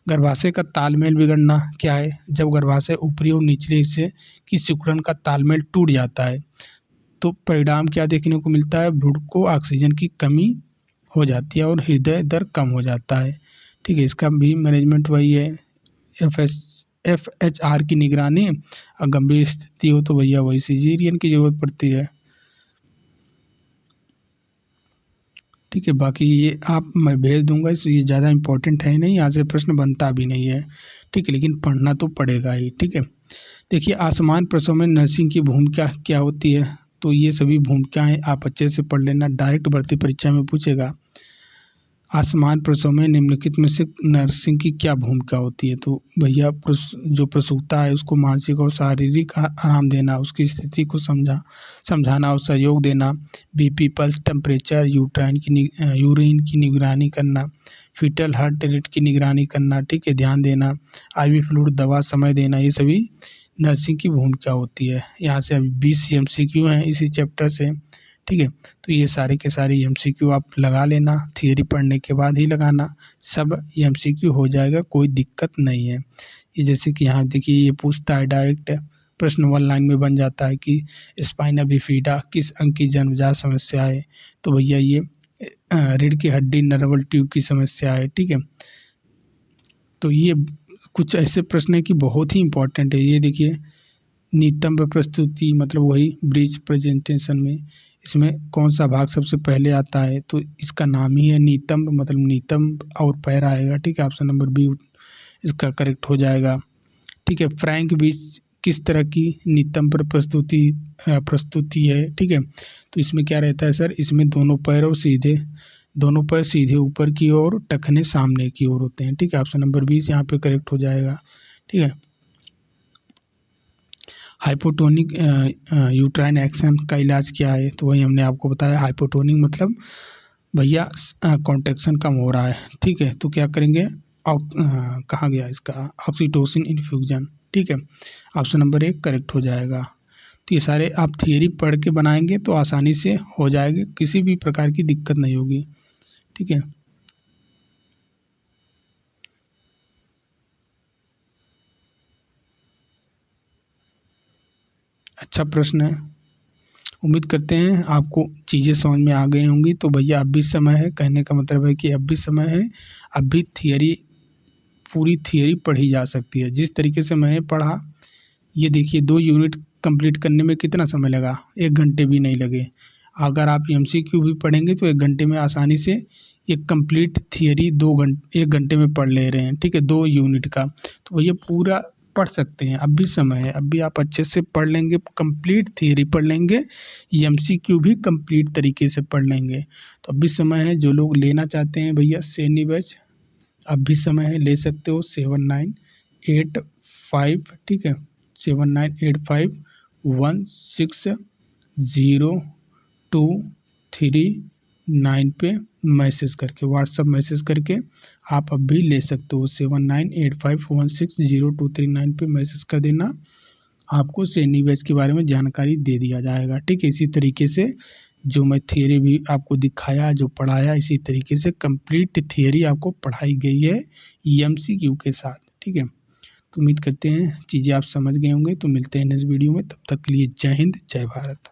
गर्भाशय का तालमेल बिगड़ना क्या है, जब गर्भाशय ऊपरी और निचले हिस्से की सिकुड़न का तालमेल टूट जाता है तो परिणाम क्या देखने को मिलता है, भ्रूण को ऑक्सीजन की कमी हो जाती है और हृदय दर कम हो जाता है, ठीक है। इसका भी मैनेजमेंट वही है, FHR की निगरानी। और गंभीर स्थिति हो तो भैया वही सिजेरियन की जरूरत पड़ती है, ठीक है। बाकी ये आप मैं भेज दूंगा, इसलिए ये ज़्यादा इंपॉर्टेंट है नहीं, यहाँ से प्रश्न बनता भी नहीं है, ठीक है, लेकिन पढ़ना तो पड़ेगा ही, ठीक है। देखिए असमान प्रसव में नर्सिंग की भूमिका क्या होती है, तो ये सभी भूमिकाएं आप अच्छे से पढ़ लेना, डायरेक्ट भर्ती परीक्षा में पूछेगा। असमान प्रसव में निम्नलिखित में से नर्सिंग की क्या भूमिका होती है, तो भैया जो प्रसूता है उसको मानसिक और शारीरिक आराम देना, उसकी स्थिति को समझाना और सहयोग देना, BP पल्स टेम्परेचर, यूरिन की निगरानी करना, फीटल हार्ट रेट की निगरानी करना, ठीक है, ध्यान देना, IV फ्लूइड दवा समय देना, ये सभी नर्सिंग की भूमिका होती है। यहाँ से अभी 20 MCQ हैं इसी चैप्टर से, ठीक है। तो ये सारे के सारे MCQ आप लगा लेना, थियरी पढ़ने के बाद ही लगाना, सब MCQ हो जाएगा, कोई दिक्कत नहीं है। ये जैसे कि यहाँ देखिए ये पूछता है डायरेक्ट प्रश्न 1 लाइन में बन जाता है कि स्पाइना बिफिडा किस अंग की जन्मजात समस्या है, तो भैया ये रीढ़ की हड्डी नर्वल ट्यूब की समस्या है, ठीक है। तो ये कुछ ऐसे प्रश्न है कि बहुत ही इंपॉर्टेंट है। ये देखिए नितंब प्रस्तुति मतलब वही ब्रिज प्रेजेंटेशन में इसमें कौन सा भाग सबसे पहले आता है, तो इसका नाम ही है नितंब, मतलब नितंब और पैर आएगा, ठीक है। ऑप्शन नंबर B इसका करेक्ट हो जाएगा, ठीक है। फ्रैंक बीच किस तरह की नितंब प्रस्तुति है, ठीक है। तो इसमें क्या रहता है सर, इसमें दोनों पैर सीधे ऊपर की ओर, टखने सामने की ओर होते हैं, ठीक है। ऑप्शन नंबर 20 यहाँ पे करेक्ट हो जाएगा, ठीक है। हाइपोटोनिक यूट्राइन एक्शन का इलाज क्या है, तो वही हमने आपको बताया। हाइपोटोनिक मतलब भैया कॉन्ट्रैक्शन कम हो रहा है, ठीक है, तो क्या करेंगे, कहाँ गया इसका, ऑक्सीटोसिन इन्फ्यूजन, ठीक है, ऑप्शन नंबर 1 करेक्ट हो जाएगा। तो ये सारे आप थियरी पढ़ के बनाएंगे तो आसानी से हो जाएगी, किसी भी प्रकार की दिक्कत नहीं होगी, ठीक है। अच्छा प्रश्न है, उम्मीद करते हैं आपको चीज़ें समझ में आ गई होंगी। तो भैया अब भी समय है, कहने का मतलब है कि अब भी समय है, अब भी थियरी, पूरी थियरी पढ़ी जा सकती है। जिस तरीके से मैंने पढ़ा, ये देखिए 2 यूनिट कंप्लीट करने में कितना समय लगा, 1 घंटे भी नहीं लगे। अगर आप एमसीक्यू भी पढ़ेंगे तो 1 घंटे में आसानी से एक कंप्लीट थियरी 1 घंटे में पढ़ ले रहे हैं, ठीक है, 2 यूनिट का। तो भैया पूरा पढ़ सकते हैं, अब भी समय है, अब भी आप अच्छे से पढ़ लेंगे, कंप्लीट थियरी पढ़ लेंगे, एमसीक्यू भी कंप्लीट तरीके से पढ़ लेंगे। तो अब भी समय है, जो लोग लेना चाहते हैं भैया सैनी बैच, अब भी समय है, ले सकते हो 7985, ठीक है, 7985160239 पे मैसेज करके, व्हाट्सअप मैसेज करके आप अब भी ले सकते हो। 7985160239 पे मैसेज कर देना, आपको सैनी बैच के बारे में जानकारी दे दिया जाएगा, ठीक है। इसी तरीके से जो मैं थियरी भी आपको दिखाया, जो पढ़ाया, इसी तरीके से कंप्लीट थियरी आपको पढ़ाई गई है एमसीक्यू के साथ, ठीक है। तो उम्मीद करते हैं चीज़ें आप समझ गए होंगे। तो मिलते हैं नेक्स्ट वीडियो में, तब तक के लिए जय हिंद, जय भारत।